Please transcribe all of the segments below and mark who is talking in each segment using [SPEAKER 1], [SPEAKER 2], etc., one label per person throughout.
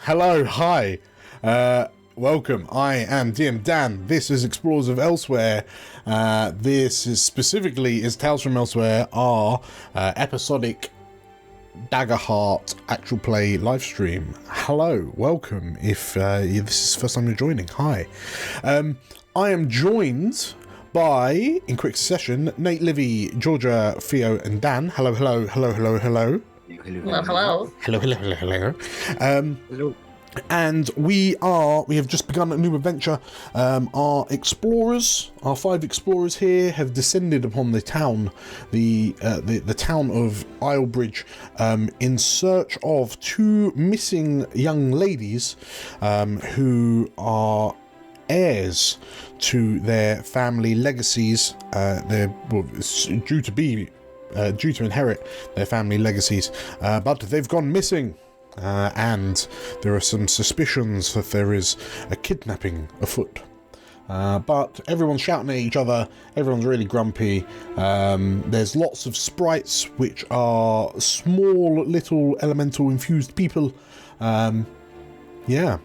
[SPEAKER 1] Hello, hi, welcome. I am DM Dan. This is Explorers of Elsewhere. This is specifically Tales from Elsewhere, our episodic Daggerheart actual play live stream. Hello, welcome. If this is the first time you're joining, hi. I am joined by, in quick succession, Nate, Livy, Georgia, Theo, and Dan. Hello, hello, hello, hello, hello.
[SPEAKER 2] Hello.
[SPEAKER 1] Hello. And we have just begun a new adventure. Our explorers, our 5 explorers here, have descended upon the town, the town of Islebridge, in search of 2 missing young ladies, who are heirs to their family legacies. They're due to inherit their family legacies, but they've gone missing. And there are some suspicions that there is a kidnapping afoot. But everyone's shouting at each other, everyone's really grumpy. There's lots of sprites, which are small, little, elemental infused people. Yeah.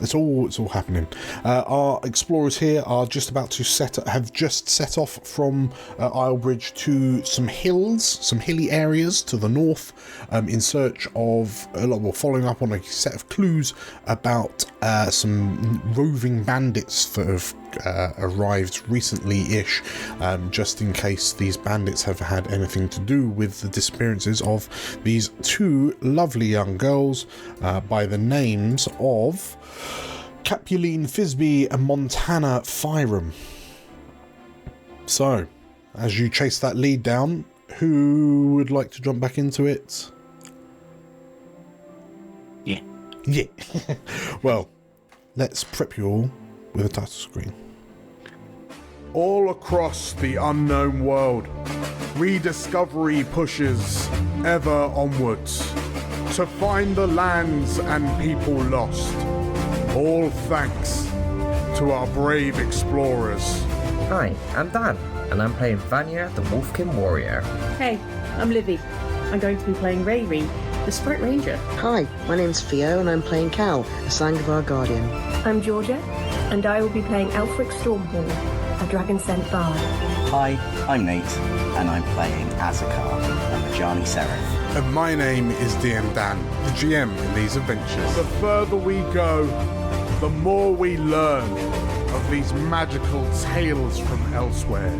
[SPEAKER 1] It's all happening. Our explorers here are just about to have just set off from Islebridge to some hills, some hilly areas to the north, in search of, following up on a set of clues about some roving bandits that have arrived recently-ish, just in case these bandits have had anything to do with the disappearances of these 2 lovely young girls by the names of Capuline Fisby and Montana Fyram. So, as you chase that lead down, who would like to jump back into it?
[SPEAKER 2] Yeah.
[SPEAKER 1] Well, let's prep you all with a title screen. All across the unknown world, rediscovery pushes ever onwards to find the lands and people lost. All thanks to our brave explorers.
[SPEAKER 3] Hi, I'm Dan, and I'm playing Vanya, the Wolfkin Warrior.
[SPEAKER 4] Hey, I'm Livy. I'm going to be playing Rayri, the Sprite Ranger.
[SPEAKER 5] Hi, my name's Theo, and I'm playing Cal, the Sangvar Guardian.
[SPEAKER 6] I'm Georgia, and I will be playing Elfric Stormhorn, a Dragon Scent Bard.
[SPEAKER 7] Hi, I'm Nate, and I'm playing Azakar, a Majani Seraph.
[SPEAKER 1] And my name is DM Dan, the GM in these adventures. The further we go, the more we learn of these magical tales from elsewhere.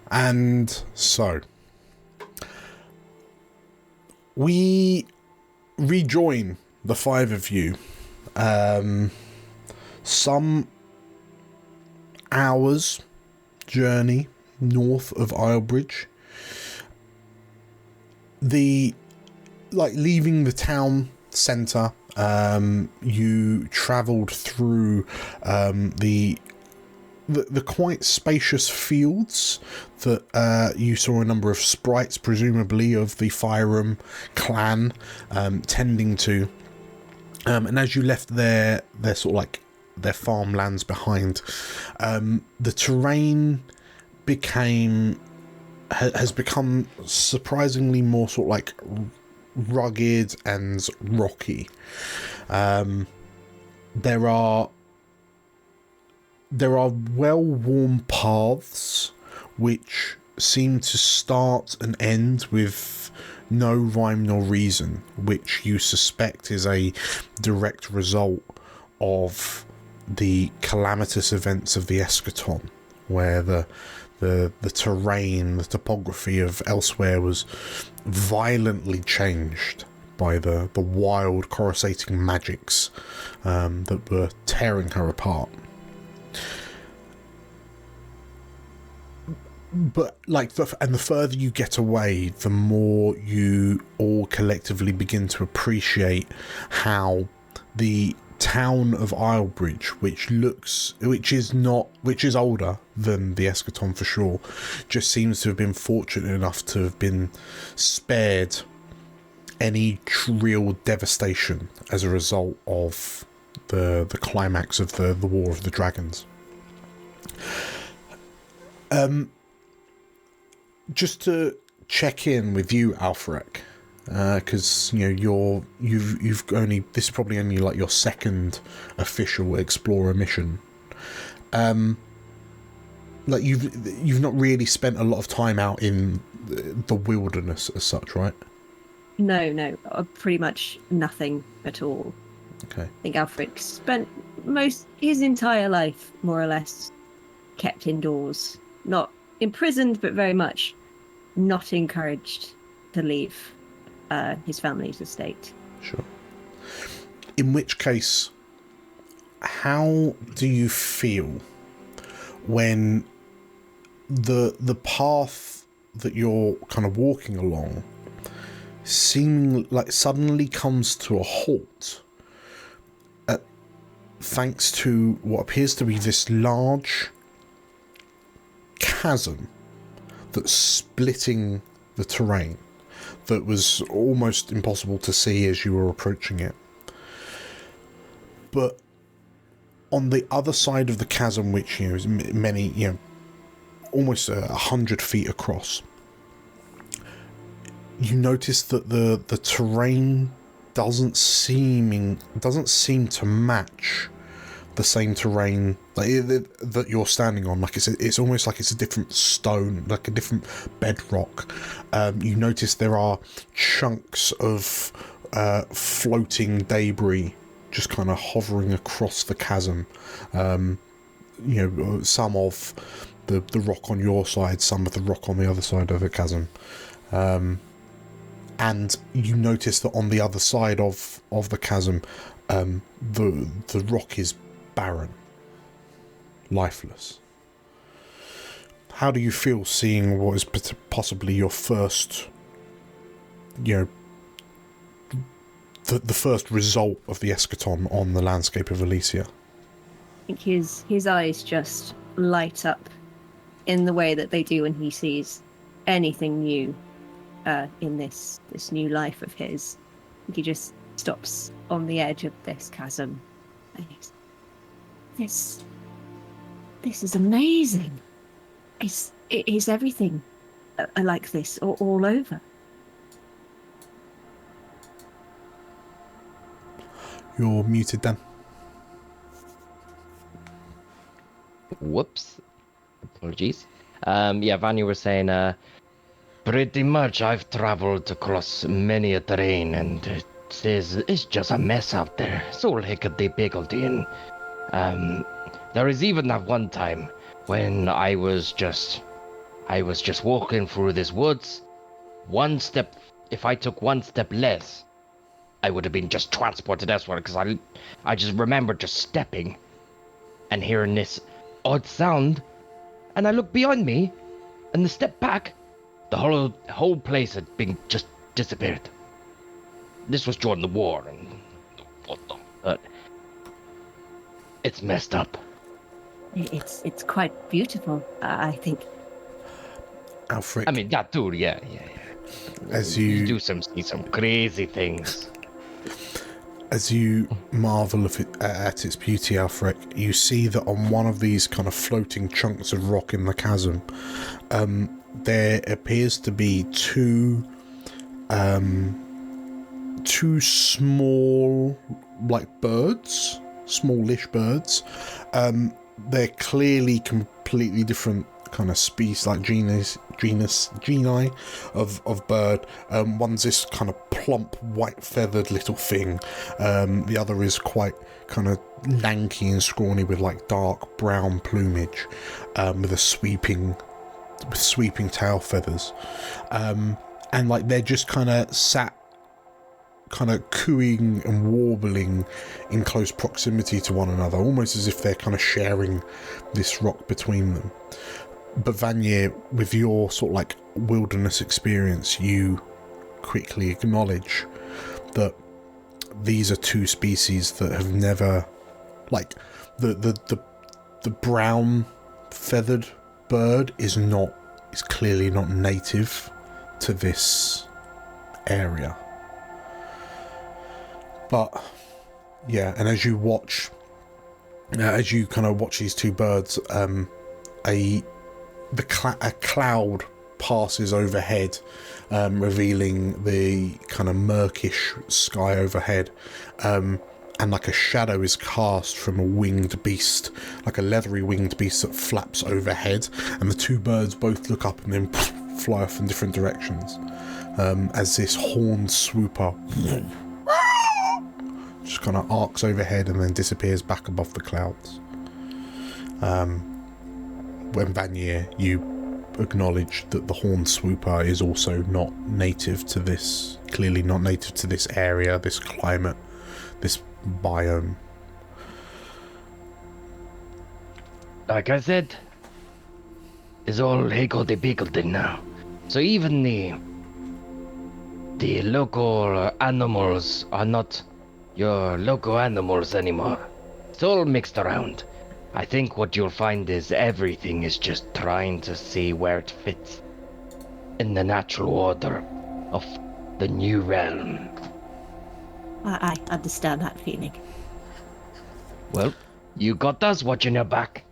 [SPEAKER 1] And so, we rejoin the 5 of you some hours journey north of Islebridge. Leaving the town centre, you travelled through the quite spacious fields that you saw a number of sprites, presumably of the Fyram clan, tending to. And as you left their sort of like their farmlands behind, the terrain has become surprisingly more sort of like rugged and rocky. There are well-worn paths which seem to start and end with no rhyme nor reason, which you suspect is a direct result of the calamitous events of the Eschaton, where the terrain, the topography of Elsewhere was violently changed by the wild coruscating magics that were tearing her apart. But the further you get away, the more you all collectively begin to appreciate how the town of Islebridge, which is older than the Eschaton for sure, just seems to have been fortunate enough to have been spared any real devastation as a result of the climax of the War of the Dragons. Just to check in with you, Alfrek, because you've only, this is probably only like your second official explorer mission. Like you've not really spent a lot of time out in the wilderness as such, right?
[SPEAKER 6] No, pretty much nothing at all.
[SPEAKER 1] Okay.
[SPEAKER 6] I think Alfred spent his entire life, more or less, kept indoors. Not imprisoned, but very much not encouraged to leave his family's estate.
[SPEAKER 1] Sure. In which case, how do you feel when the path that you're kind of walking along seeming like suddenly comes to a halt, thanks to what appears to be this large chasm that's splitting the terrain that was almost impossible to see as you were approaching it. But on the other side of the chasm, which is many, almost 100 feet across, you notice that the terrain doesn't seem to match the same terrain that you're standing on. Like it's almost like it's a different stone, like a different bedrock. You notice there are chunks of floating debris just kind of hovering across the chasm. Some of the rock on your side, some of the rock on the other side of the chasm. And you notice that on the other side of the chasm, the rock is barren, lifeless. How do you feel seeing what is possibly your first, the first result of the eschaton on the landscape of Elysia?
[SPEAKER 6] I think his eyes just light up in the way that they do when he sees anything new in this new life of his. He just stops on the edge of this chasm. And this is amazing. Is everything like this all over?
[SPEAKER 1] You're muted, Dan.
[SPEAKER 2] Whoops. Apologies. Vanya was saying, pretty much I've traveled across many a terrain, and it's just a mess out there. It's all hickety-pickledy, and there is even that one time when I was just walking through this woods. If I took one step less, I would have been just transported elsewhere, because I just remember just stepping and hearing this odd sound, and I looked behind me, and the step back, the whole place had been just disappeared. This was during the war, and but it's messed up.
[SPEAKER 6] It's quite beautiful, I think.
[SPEAKER 1] Alfred,
[SPEAKER 2] I mean, that too, yeah.
[SPEAKER 1] As
[SPEAKER 2] you see some crazy things.
[SPEAKER 1] As you marvel at its beauty, Alfred, you see that on one of these kind of floating chunks of rock in the chasm, there appears to be two small, like birds, smallish birds. They're clearly completely different kind of species, like genii of bird. One's this kind of plump, white feathered little thing. The other is quite kind of lanky and scrawny with like dark brown plumage, with sweeping tail feathers. And like they're just kind of sat kind of cooing and warbling in close proximity to one another, almost as if they're kind of sharing this rock between them. But Vanya, with your sort of like wilderness experience, you quickly acknowledge that these are two species that have never, like, the brown feathered bird is clearly not native to this area. But yeah, and as you kind of watch these two birds, a cloud passes overhead, revealing the kind of murkish sky overhead. And like a shadow is cast from a winged beast, like a leathery winged beast that flaps overhead, and the two birds both look up and then fly off in different directions, as this horned swooper just kind of arcs overhead and then disappears back above the clouds. When Vanier, you acknowledge that the horned swooper is also not native to this, clearly not native to this area, this climate, this biome.
[SPEAKER 2] Like I said, it's all higgledy-piggledy now. So even the local animals are not your local animals anymore. It's all mixed around. I think what you'll find is everything is just trying to see where it fits in the natural order of the new realm.
[SPEAKER 6] I understand that feeling.
[SPEAKER 2] Well, you got us watching your back.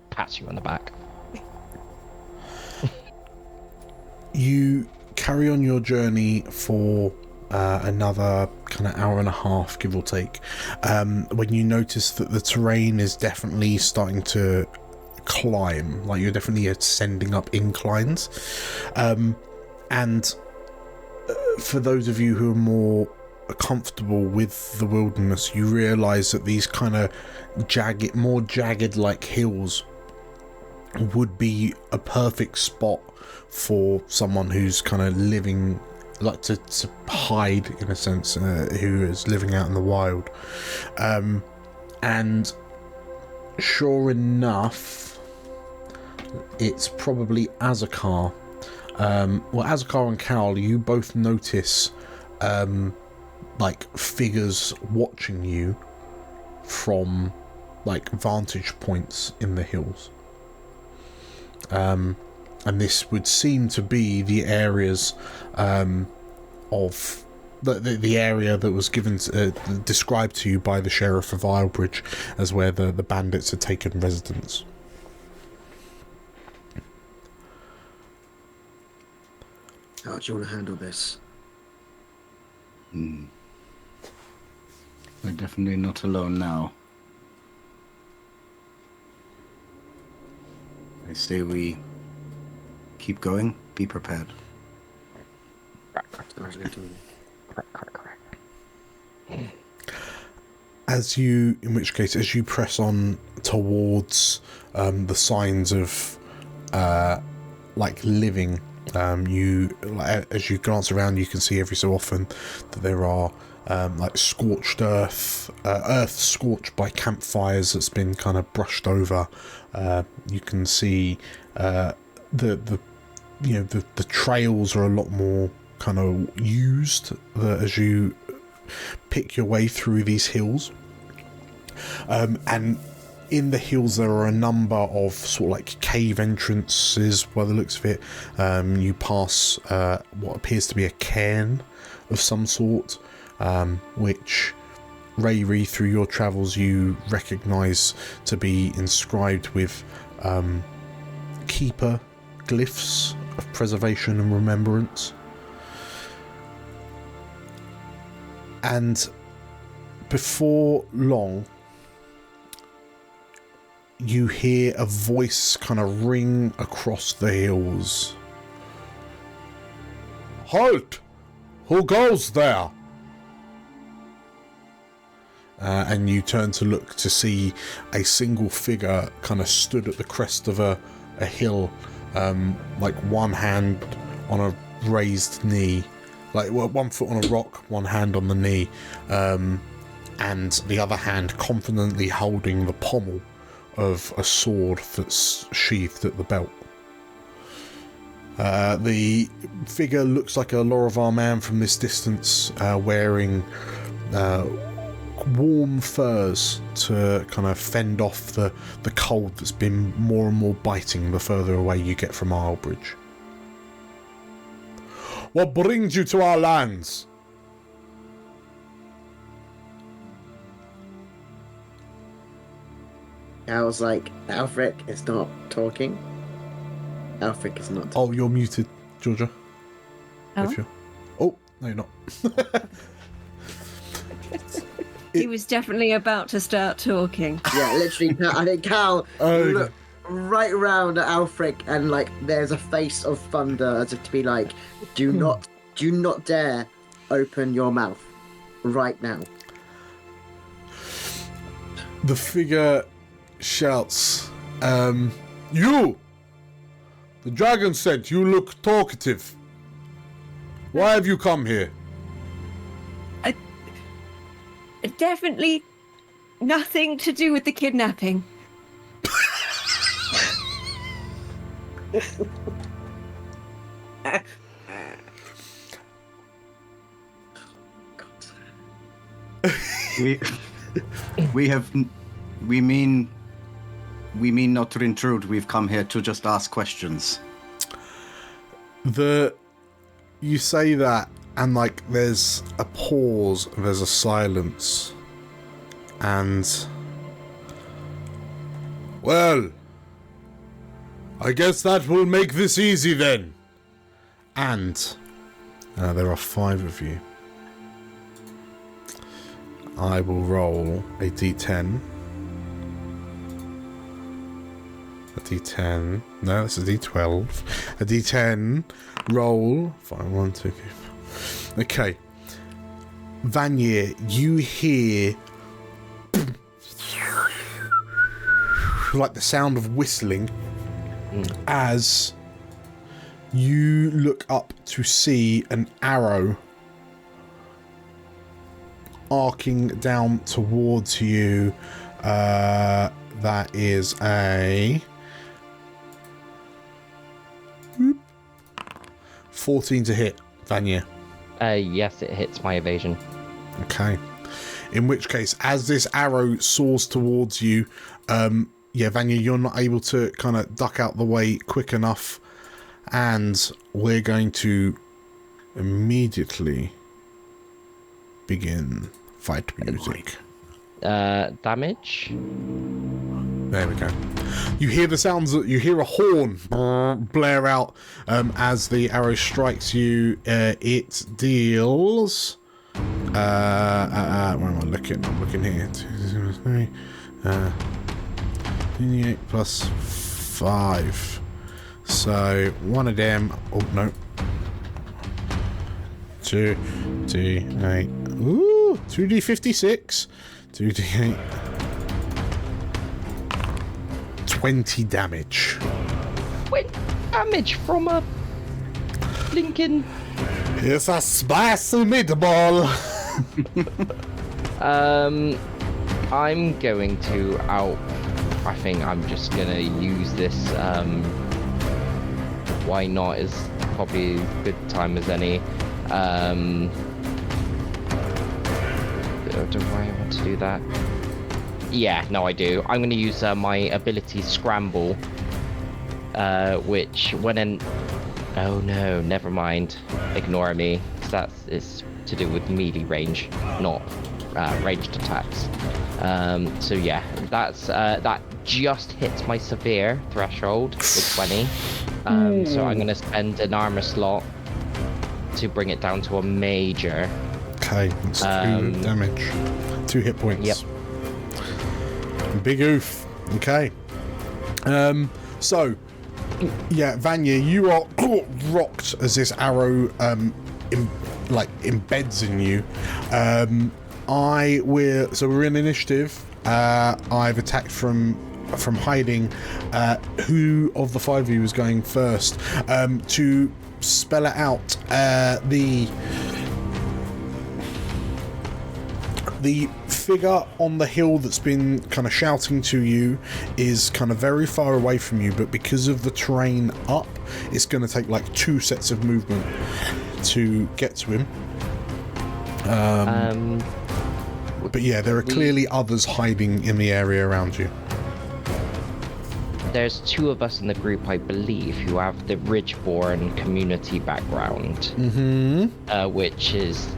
[SPEAKER 2] Pass you on the back.
[SPEAKER 1] You carry on your journey for another kind of hour and a half, give or take, when you notice that the terrain is definitely starting to climb, like you're definitely ascending up inclines, and for those of you who are more comfortable with the wilderness, you realize that these kind of more jagged like hills would be a perfect spot for someone who's kind of living, like to hide in a sense, who is living out in the wild. And sure enough, it's probably Azakar. Azakar and Cal, you both notice like figures watching you from like vantage points in the hills. And this would seem to be the areas of the area that was given described to you by the Sheriff of Islebridge as where the bandits had taken residence.
[SPEAKER 8] How do you want to handle this?
[SPEAKER 7] We're definitely not alone now. I say we keep going, be prepared.
[SPEAKER 1] As you press on towards the signs of like living, as you glance around, you can see every so often that there are like scorched earth scorched by campfires that's been kind of brushed over. You can see the trails are a lot more kind of used as you pick your way through these hills, and in the hills there are a number of sort of like cave entrances by the looks of it. You pass what appears to be a cairn of some sort, which Rayri, through your travels, you recognise to be inscribed with keeper glyphs of preservation and remembrance. And before long, you hear a voice kind of ring across the hills. Halt! Who goes there? And you turn to look to see a single figure kind of stood at the crest of a hill, like one hand on a raised knee, like one foot on a rock, one hand on the knee, and the other hand confidently holding the pommel of a sword that's sheathed at the belt. The figure looks like a Lorivar man from this distance, wearing warm furs to kind of fend off the cold that's been more and more biting the further away you get from Islebridge. What brings you to our lands?
[SPEAKER 8] I was like, Alfred is not talking. Alfric is not.
[SPEAKER 1] Oh, you're muted, Georgia.
[SPEAKER 6] Oh?
[SPEAKER 1] Oh, no, you're not.
[SPEAKER 6] He was definitely about to start talking.
[SPEAKER 8] Yeah, literally. I think Cal
[SPEAKER 1] Oh,
[SPEAKER 8] looked right round at Alfric, and like, there's a face of thunder, as if to be like, do not dare open your mouth right now.
[SPEAKER 1] The figure shouts, "You! The dragon said you look talkative. Why have you come here?"
[SPEAKER 6] Definitely nothing to do with the kidnapping.
[SPEAKER 7] We mean not to intrude. We've come here to just ask questions.
[SPEAKER 1] You say that, and like there's a pause, there's a silence, and well, I guess that will make this easy then. And there are 5 of you. I will roll a d10. A d10. No, this is d12. A d10. Roll. 5, 1, 2, 3, 4. Okay. Vanier, you hear like the sound of whistling as you look up to see an arrow arcing down towards you. That is a 14 to hit, Vanya.
[SPEAKER 2] Yes, it hits my evasion.
[SPEAKER 1] Okay. In which case, as this arrow soars towards you, Vanya, you're not able to kind of duck out the way quick enough, and we're going to immediately begin fight music.
[SPEAKER 2] Damage?
[SPEAKER 1] There we go. You hear the sounds. You hear a horn blare out as the arrow strikes you. It deals. Where am I looking? I'm looking here. 28 plus 5. So one of them. Oh no. 2d8. Ooh, 2d56. 2d8. 20 damage.
[SPEAKER 2] Wait, damage from a blinking.
[SPEAKER 1] It's a spicy meatball.
[SPEAKER 2] I'm going to I think I'm just gonna use this. Why not is probably a good time as any. Do I want to do that? Yeah, no, I do. I'm going to use my ability Scramble, which when in... Oh no, never mind. Ignore me. It's to do with melee range, not ranged attacks. So yeah, that just hits my severe threshold with 20. So I'm going to spend an armor slot to bring it down to a major.
[SPEAKER 1] Okay, that's 2 damage. 2 hit points.
[SPEAKER 2] Yep.
[SPEAKER 1] Big oof. Okay. So, yeah, Vanya, you are rocked as this arrow embeds in you. So we're in initiative. I've attacked from hiding. Who of the 5 of you is going first? To spell it out, the figure on the hill that's been kind of shouting to you is kind of very far away from you, but because of the terrain up, it's going to take like 2 sets of movement to get to him. But yeah, there are clearly others hiding in the area around you.
[SPEAKER 2] There's 2 of us in the group, I believe, who have the Ridgeborn community background, which is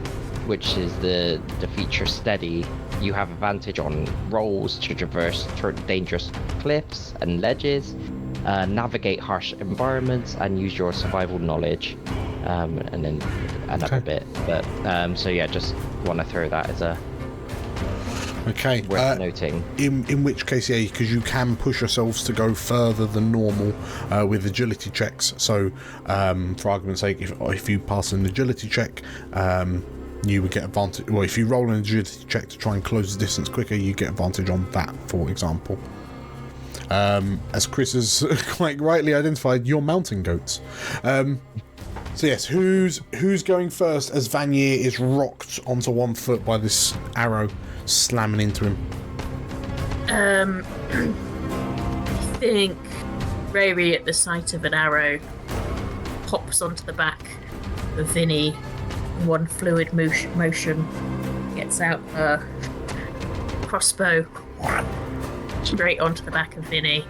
[SPEAKER 2] the feature steady. You have advantage on rolls to traverse dangerous cliffs and ledges. navigate harsh environments, and use your survival knowledge. And then another bit. But so yeah, just want to throw that as a worth noting.
[SPEAKER 1] In which case, yeah, because you can push yourselves to go further than normal with agility checks. So, for argument's sake, if you pass an agility check, you would get advantage. Well, if you roll an agility check to try and close the distance quicker, you get advantage on that, for example. As Chris has quite rightly identified, you're mountain goats. So yes, who's going first as Vanier is rocked onto one foot by this arrow slamming into him?
[SPEAKER 9] I think Riri, at the sight of an arrow, hops onto the back of Vinny in one fluid motion, gets out a crossbow straight onto the back of Vinny,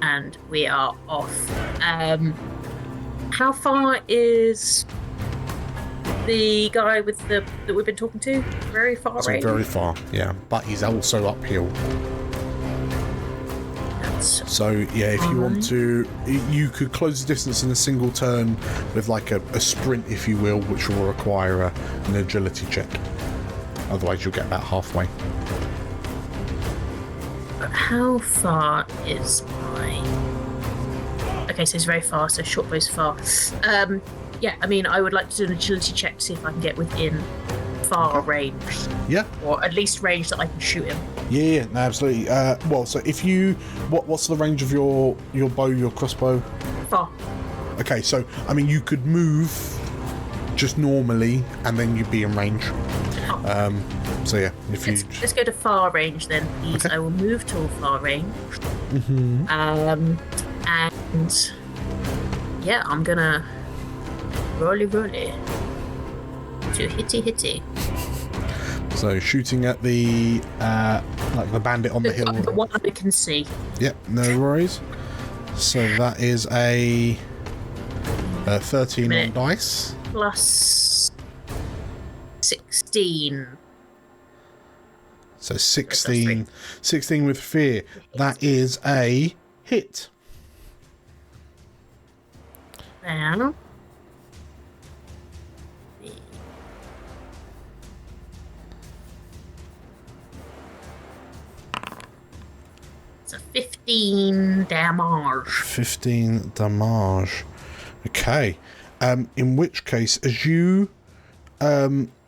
[SPEAKER 9] and we are off. How far is the guy that we've been talking to? Very far, right?
[SPEAKER 1] Very far, yeah. But he's also uphill. So yeah, if you want to, you could close the distance in a single turn with like a sprint, if you will, which will require an agility check. Otherwise, you'll get about halfway.
[SPEAKER 9] But how far is my... Okay, so it's very far, so short bow's far. Yeah, I mean, I would like to do an agility check to see if I can get within far range.
[SPEAKER 1] Yeah.
[SPEAKER 9] Or at least range that I can shoot him.
[SPEAKER 1] Yeah, no, absolutely. Well, so if you... What's the range of your bow, your crossbow?
[SPEAKER 9] Far.
[SPEAKER 1] Okay, so, I mean, you could move just normally, and then you'd be in range. So yeah,
[SPEAKER 9] Let's go to far range then, please. Okay. I will move to far range.
[SPEAKER 1] Mm-hmm.
[SPEAKER 9] And yeah, I'm gonna rolly to hitty.
[SPEAKER 1] So shooting at the like the bandit on the hill.
[SPEAKER 9] The one I can see.
[SPEAKER 1] Yep, no worries. So that is a 13 on dice.
[SPEAKER 9] Plus 16.
[SPEAKER 1] So 16 with fear. That is a hit.
[SPEAKER 9] Now. It's a 15 damage.
[SPEAKER 1] 15 damage. Okay. In which case, as you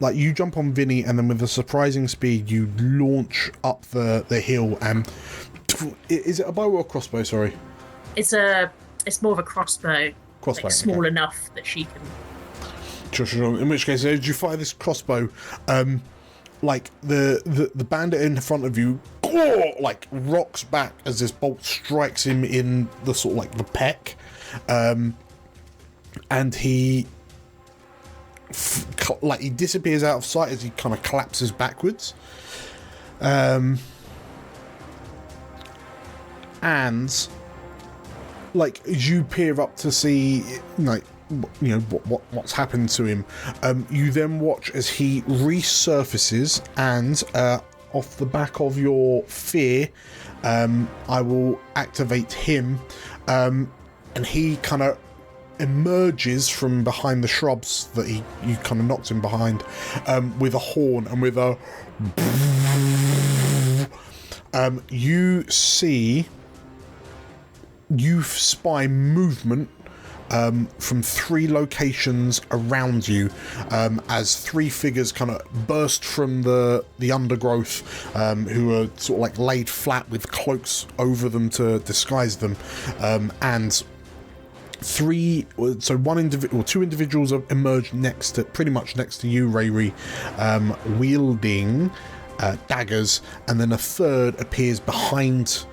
[SPEAKER 1] like you jump on Vinny, and then with a surprising speed you launch up the hill, and is it a bow or a crossbow? Sorry.
[SPEAKER 9] It's more of a crossbow. Like small enough that she can.
[SPEAKER 1] Sure. In which case, as you fire this crossbow, like the bandit in front of you, like rocks back as this bolt strikes him in the sort of like the pec, and he he disappears out of sight as he kind of collapses backwards. And like as you peer up to see, like, you know, what's happened to him, you then watch as he resurfaces, and off the back of your fear, I will activate him, and he kind of emerges from behind the shrubs that you kind of knocked him behind, with a horn and with a you spy movement from 3 locations around you, as 3 figures kind of burst from the undergrowth, who are sort of like laid flat with cloaks over them to disguise them, and 2 individuals have emerged pretty much next to you, Rayri, wielding daggers, and then a third appears behind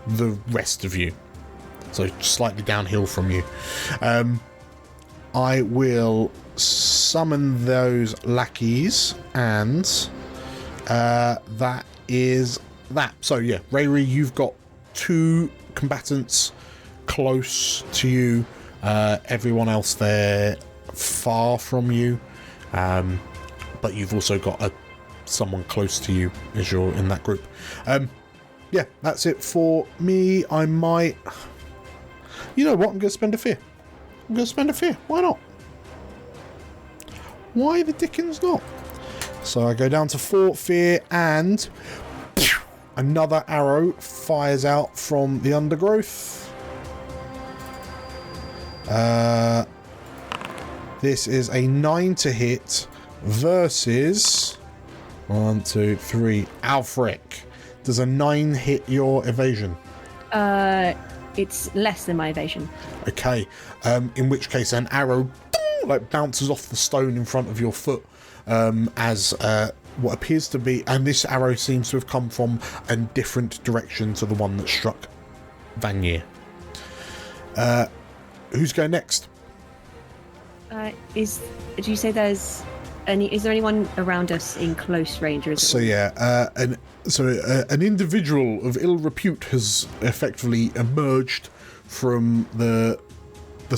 [SPEAKER 1] the rest of you, so slightly downhill from you. I will summon those lackeys, and that is that. So yeah, Rayri, you've got 2 combatants close to you, everyone else there far from you, but you've also got someone close to you as you're in that group. Yeah, that's it for me. I might You know what? I'm going to spend a fear. Why not? Why the dickens not? So I go down to 4 fear, and another arrow fires out from the undergrowth. This is a 9 to hit versus 1, 2, 3. Alfric, does a 9 hit your evasion?
[SPEAKER 6] It's less than my evasion.
[SPEAKER 1] Okay, in which case an arrow like bounces off the stone in front of your foot, as what appears to be, and this arrow seems to have come from a different direction to the one that struck Vanier. Who's going next?
[SPEAKER 6] Do you say is there anyone around us in close range? Or is it
[SPEAKER 1] So yeah, an individual of ill repute has effectively emerged from the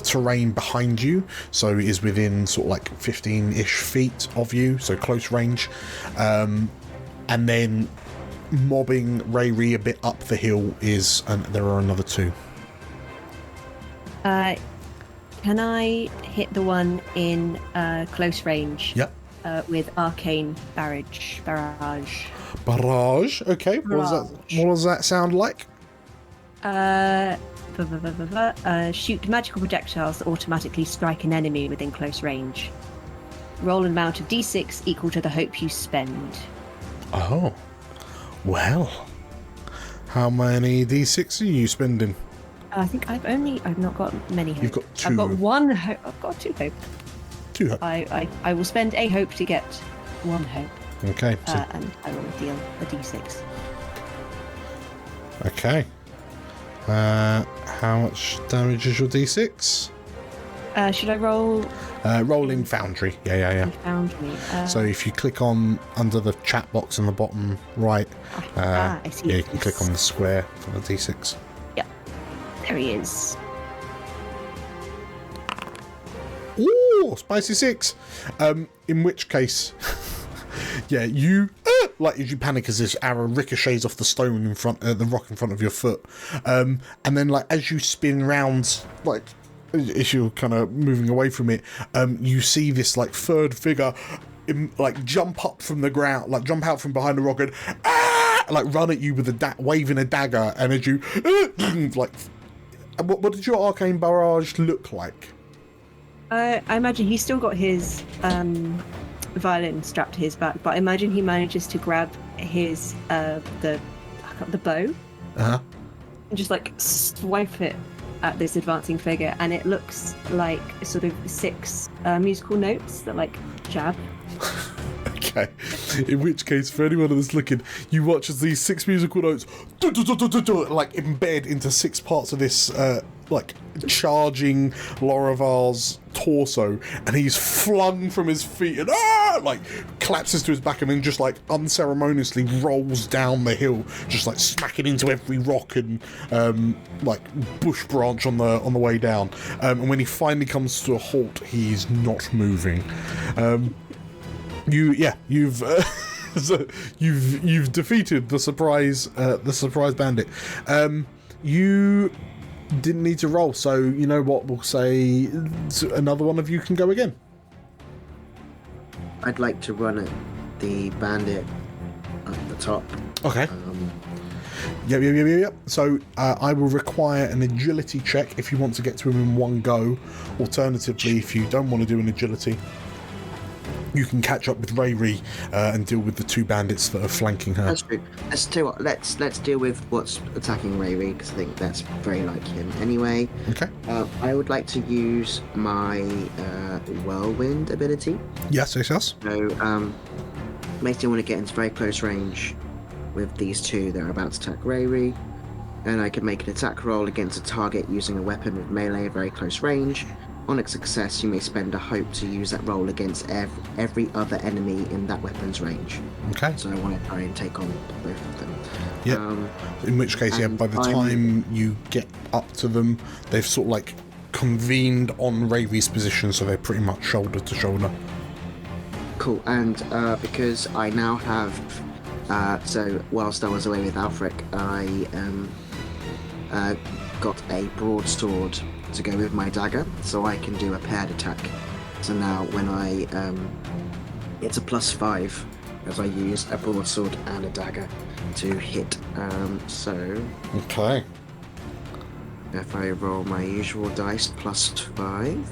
[SPEAKER 1] terrain behind you, so it is within sort of like 15-ish feet of you, so close range, and then mobbing Rayri a bit up the hill is, and there are another 2.
[SPEAKER 6] Can I hit the one in close range?
[SPEAKER 1] Yep.
[SPEAKER 6] With arcane barrage.
[SPEAKER 1] Barrage. Okay. What does that sound like?
[SPEAKER 6] Shoot magical projectiles that automatically strike an enemy within close range. Roll an amount of d6 equal to the hope you spend.
[SPEAKER 1] Oh. Well. How many d6 are you spending?
[SPEAKER 6] I think I've not got many hope.
[SPEAKER 1] You've got 2.
[SPEAKER 6] I've got 1 hope. I've got 2 hope.
[SPEAKER 1] 2 hope.
[SPEAKER 6] I will spend a hope to get 1 hope.
[SPEAKER 1] Okay.
[SPEAKER 6] And I will deal a d6.
[SPEAKER 1] Okay. How much damage is your d6?
[SPEAKER 6] Should I roll?
[SPEAKER 1] Roll in Foundry. Yeah.
[SPEAKER 6] Foundry.
[SPEAKER 1] So if you click on under the chat box on the bottom right,
[SPEAKER 6] I see.
[SPEAKER 1] yeah, you can click on the square for the d6.
[SPEAKER 6] Yeah, there he is.
[SPEAKER 1] Ooh, spicy 6. In which case, yeah, you as you panic as this arrow ricochets off the stone in front, the rock in front of your foot, and then like as you spin round, like as you're kind of moving away from it, you see this like third figure, jump up from the ground, like jump out from behind the rock and like run at you with waving a dagger, and as you like, what did your arcane barrage look like?
[SPEAKER 6] I imagine he's still got his violin strapped to his back, but I imagine he manages to grab his the bow, and just like swipe it at this advancing figure, and it looks like sort of 6 musical notes that like jab.
[SPEAKER 1] Okay. In which case, for anyone that's looking, you watch as these 6 musical notes like embed into 6 parts of this like charging Lorivar's torso, and he's flung from his feet and like collapses to his back, and then just like unceremoniously rolls down the hill, just like smacking into every rock and like bush branch on the way down. And when he finally comes to a halt, he's not moving. You've defeated the surprise bandit. You didn't need to roll, so you know what, we'll say another one of you can go again.
[SPEAKER 8] I'd like to run at the bandit at the top.
[SPEAKER 1] Okay. Yep. So I will require an agility check if you want to get to him in one go. Alternatively, if you don't want to do an agility, you can catch up with Rayri and deal with the 2 bandits that are flanking her.
[SPEAKER 8] That's true. Let's tell you what. Let's deal with what's attacking Rayri, because I think that's very like him. Anyway.
[SPEAKER 1] Okay.
[SPEAKER 8] I would like to use my whirlwind ability.
[SPEAKER 1] Yes.
[SPEAKER 8] So makes me want to get into very close range with these 2 that are about to attack Rayri, and I can make an attack roll against a target using a weapon with melee at very close range. On a success, you may spend a hope to use that roll against every other enemy in that weapon's range.
[SPEAKER 1] Okay.
[SPEAKER 8] So I want to try and take on both of them.
[SPEAKER 1] Yep. In which case, by the time you get up to them, they've sort of like convened on Rayri's position, so they're pretty much shoulder to shoulder.
[SPEAKER 8] Cool. And because I now have, so whilst I was away with Alfric, I got a broadsword to go with my dagger, so I can do a paired attack. So now when I it's a +5 as I use a broadsword and a dagger to hit. So
[SPEAKER 1] Okay.
[SPEAKER 8] if I roll my usual dice +5.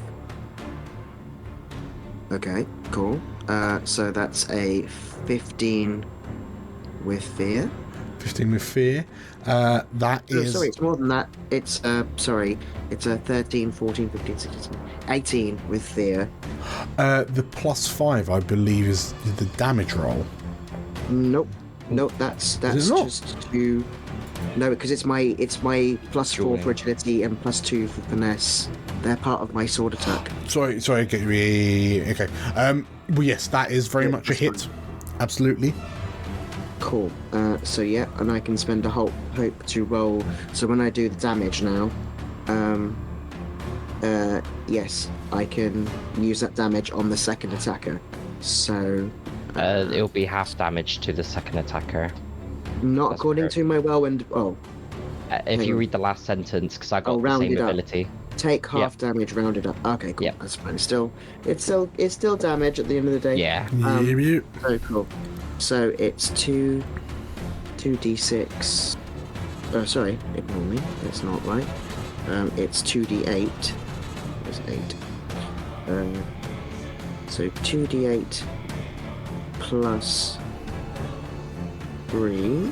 [SPEAKER 8] Okay, cool. So that's a 15 with fear.
[SPEAKER 1] 15 with fear. That is...
[SPEAKER 8] Sorry, it's more than that. It's it's a 13, 14, 15, 16, 18 with fear.
[SPEAKER 1] The +5, I believe, is the damage roll.
[SPEAKER 8] Nope, that's
[SPEAKER 1] Is it not?
[SPEAKER 8] just to. No, because it's my +4 for agility and +2 for finesse. They're part of my sword attack.
[SPEAKER 1] Sorry, I get you. Okay. Well, yes, that is very much a hit.
[SPEAKER 8] Fine.
[SPEAKER 1] Absolutely.
[SPEAKER 8] Cool. So yeah, and I can spend a hope to roll. So when I do the damage now, yes, I can use that damage on the second attacker. So
[SPEAKER 2] It'll be half damage to the second attacker.
[SPEAKER 8] not
[SPEAKER 2] That's
[SPEAKER 8] according
[SPEAKER 2] correct.
[SPEAKER 8] to my whirlwind. Oh,
[SPEAKER 2] If
[SPEAKER 8] Hang
[SPEAKER 2] you
[SPEAKER 8] on.
[SPEAKER 2] read the last sentence, because I got the
[SPEAKER 8] round
[SPEAKER 2] same
[SPEAKER 8] it up.
[SPEAKER 2] ability.
[SPEAKER 8] take half damage rounded up. Okay, cool.
[SPEAKER 2] Yep.
[SPEAKER 8] That's fine. It's still damage at the end of the day.
[SPEAKER 2] Yeah.
[SPEAKER 8] Very cool. So it's 2d6. Oh, sorry, ignore me. That's not right. It's 2d8. There's 8. So 2d8 plus 3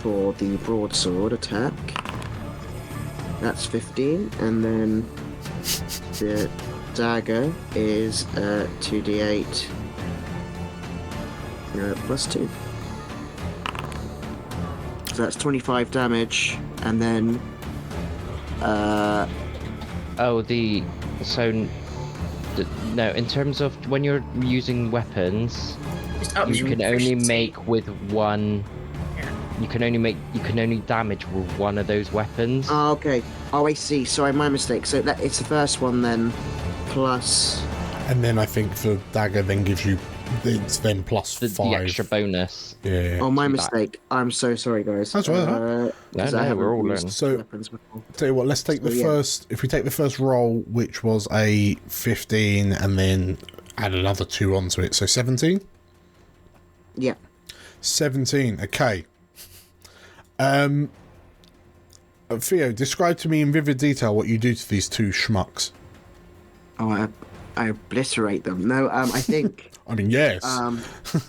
[SPEAKER 8] for the broadsword attack. That's 15, and then the dagger is 2d8 plus 2. So that's 25 damage, and then
[SPEAKER 2] no, in terms of when you're using weapons,
[SPEAKER 9] Just ups
[SPEAKER 2] you
[SPEAKER 9] your
[SPEAKER 2] can only
[SPEAKER 9] efficiency.
[SPEAKER 2] make with one.
[SPEAKER 9] Yeah.
[SPEAKER 2] You can only damage with one of those weapons.
[SPEAKER 8] Oh, okay. Oh, I see. Sorry, my mistake. So it's the first one then, plus.
[SPEAKER 1] And then I think the dagger then gives you, it's then plus
[SPEAKER 2] the
[SPEAKER 1] 5.
[SPEAKER 2] extra bonus.
[SPEAKER 1] Yeah.
[SPEAKER 8] Oh, my
[SPEAKER 2] that.
[SPEAKER 8] mistake. I'm so sorry, guys.
[SPEAKER 1] That's all right.
[SPEAKER 2] No,
[SPEAKER 8] I
[SPEAKER 2] no,
[SPEAKER 8] haven't
[SPEAKER 2] we're all
[SPEAKER 8] used
[SPEAKER 2] learning.
[SPEAKER 1] So-
[SPEAKER 8] weapons before.
[SPEAKER 1] Tell you what, let's take the
[SPEAKER 8] So, yeah.
[SPEAKER 1] first. If we take the first roll, which was a 15, and then add another 2 onto it, so 17.
[SPEAKER 8] Yeah.
[SPEAKER 1] 17. Okay. Theo, describe to me in vivid detail what you do to these two schmucks.
[SPEAKER 8] Oh, I obliterate them. No, I think.
[SPEAKER 1] I mean, yes.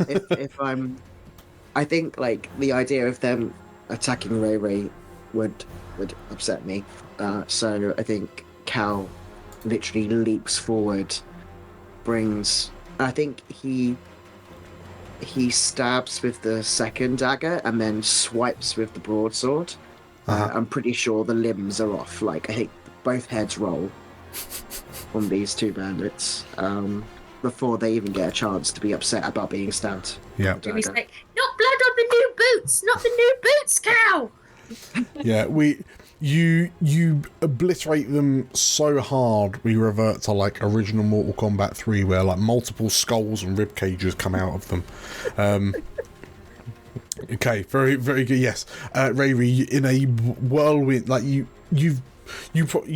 [SPEAKER 8] if I think like the idea of them attacking Ray Ray would upset me. So I think Cal literally leaps forward, I think he stabs with the second dagger and then swipes with the broadsword. I'm pretty sure the limbs are off. Like I think both heads roll on these two bandits. Before they even get a chance to be upset about being stabbed.
[SPEAKER 1] Yeah.
[SPEAKER 8] with a
[SPEAKER 9] He's
[SPEAKER 8] dagger.
[SPEAKER 9] like, not blood on the new boots! Not the new boots, cow!
[SPEAKER 1] Yeah, you obliterate them so hard we revert to like original Mortal Kombat 3 where like multiple skulls and rib cages come out of them. Okay, very, very good. Yes, Ray, in a whirlwind, like you've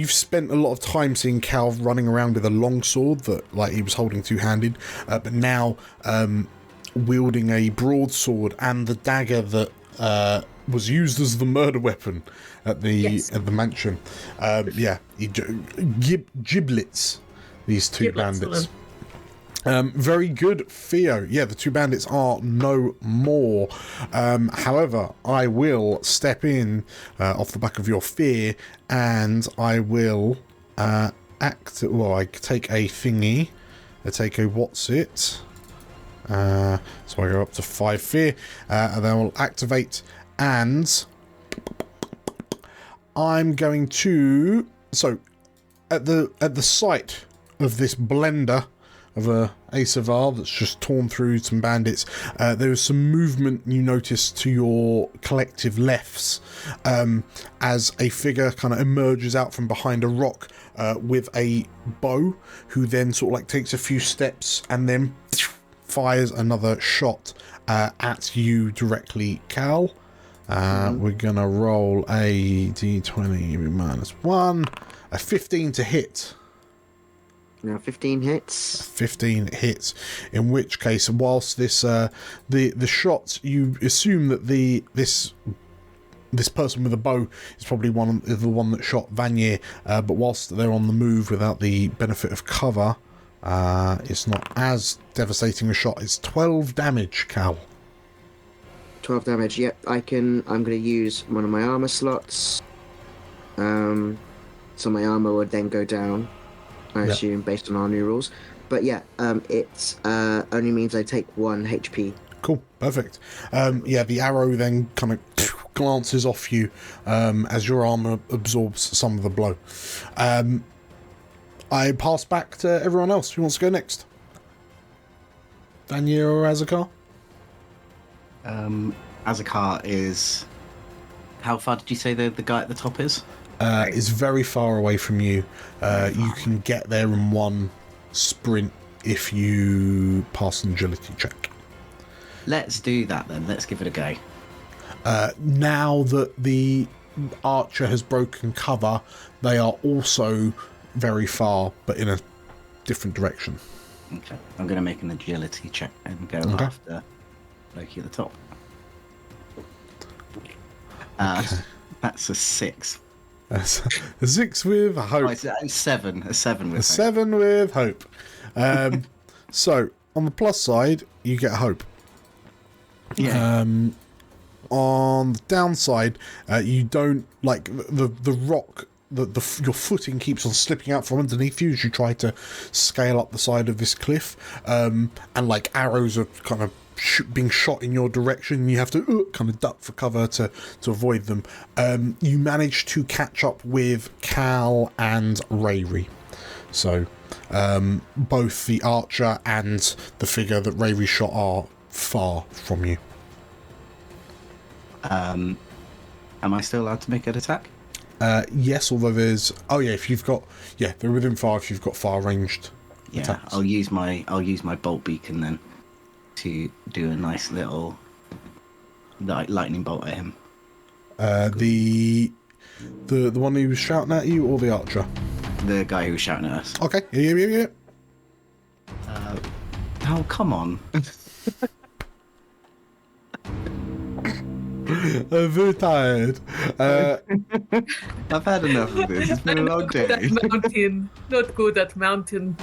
[SPEAKER 1] spent a lot of time seeing Cal running around with a long sword that like he was holding two-handed, but now wielding a broadsword and the dagger that was used as the murder weapon at the mansion. He giblets these two
[SPEAKER 9] Giblets
[SPEAKER 1] bandits. Very good, Theo. Yeah, the two bandits are no more. However, I will step in off the back of your fear, and I will act. Well, I take a thingy. I take a what's it. So I go up to 5 fear, and then I will activate. And I'm going to. So at the sight of this blender of a Asavar that's just torn through some bandits, there is some movement you notice to your collective lefts as a figure kind of emerges out from behind a rock with a bow, who then sort of like takes a few steps and then fires another shot at you directly, Cal. We're gonna roll a d20 -1, a 15 to hit.
[SPEAKER 8] Now 15 hits.
[SPEAKER 1] 15 hits. In which case, whilst this the shots, you assume that this person with a bow is probably the one that shot Vanier, but whilst they're on the move without the benefit of cover, it's not as devastating a shot. It's 12 damage, Cal.
[SPEAKER 8] 12 damage. Yep, I'm going to use one of my armor slots. So my armor would then go down, I assume, based on our new rules. But yeah, it only means I take 1 HP.
[SPEAKER 1] Cool, perfect. The arrow then kind of glances off you as your armor absorbs some of the blow. I pass back to everyone else. Who wants to go next? Vanier or Azakar?
[SPEAKER 7] Azakar is... How far did you say the guy at the top is?
[SPEAKER 1] Is very far away from you. You can get there in one sprint if you pass an agility check.
[SPEAKER 7] Let's do that then. Let's give it a go.
[SPEAKER 1] Now that the archer has broken cover, they are also very far, but in a different direction.
[SPEAKER 7] Okay. I'm going to make an agility check and go after Loki at the top. That's a 6.
[SPEAKER 1] That's a 6 with hope.
[SPEAKER 7] Oh, it's a 7. A 7 with
[SPEAKER 1] hope. 7 with hope. So, on the plus side, you get hope.
[SPEAKER 7] Yeah.
[SPEAKER 1] On the downside, you don't, like, the rock, your footing keeps on slipping out from underneath you as you try to scale up the side of this cliff, and, like, arrows are kind of being shot in your direction. You have to kind of duck for cover to avoid them. You manage to catch up with Cal and Rayri. So, both the archer and the figure that Rayri shot are far from you.
[SPEAKER 7] Am I still allowed to make an attack?
[SPEAKER 1] Yes, although there's... Oh yeah, if you've got... Yeah, they're within 5 if you've got far ranged attacks.
[SPEAKER 7] I'll use my bolt beacon then to do a nice little lightning bolt at him.
[SPEAKER 1] The one who was shouting at you, or the archer?
[SPEAKER 7] The guy who was shouting at us.
[SPEAKER 1] Okay, yeah.
[SPEAKER 7] Oh, come on.
[SPEAKER 1] I'm very tired.
[SPEAKER 7] I've had enough of this. It's been a long day.
[SPEAKER 9] Mountain. Not good at mountain.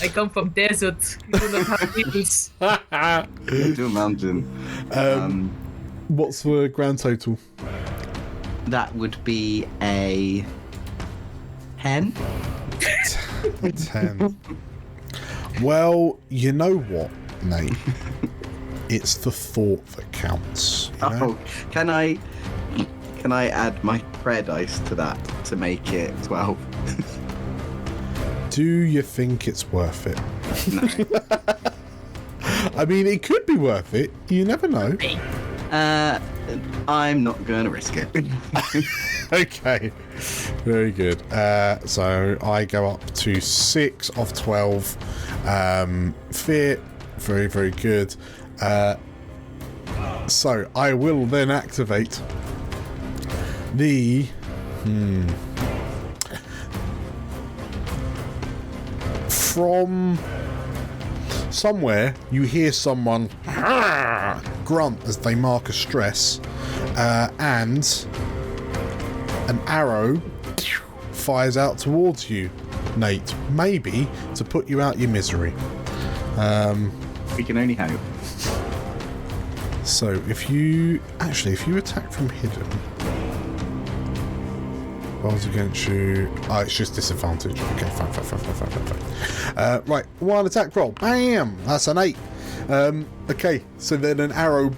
[SPEAKER 9] I come from desert. You do not have hills.
[SPEAKER 7] To a mountain.
[SPEAKER 1] What's the grand total?
[SPEAKER 7] That would be a 10.
[SPEAKER 1] 10. Well, you know what, Nate? It's the thought that counts. You know?
[SPEAKER 7] Oh, can I add my prayer dice to that to make it 12?
[SPEAKER 1] Do you think it's worth it?
[SPEAKER 7] No.
[SPEAKER 1] I mean, it could be worth it. You never know.
[SPEAKER 7] I'm not going to risk it.
[SPEAKER 1] Okay. Very good. So I go up to 6 of 12. Fear. Very, very good. So I will then activate the from somewhere you hear someone grunt as they mark a stress, and an arrow fires out towards you, Nate, maybe to put you out your misery.
[SPEAKER 7] We can only hope.
[SPEAKER 1] So if you attack from hidden, rolls against you. Oh, it's just disadvantage. Okay, fine. Right, one attack roll. Bam! That's an 8. Okay, so then an arrow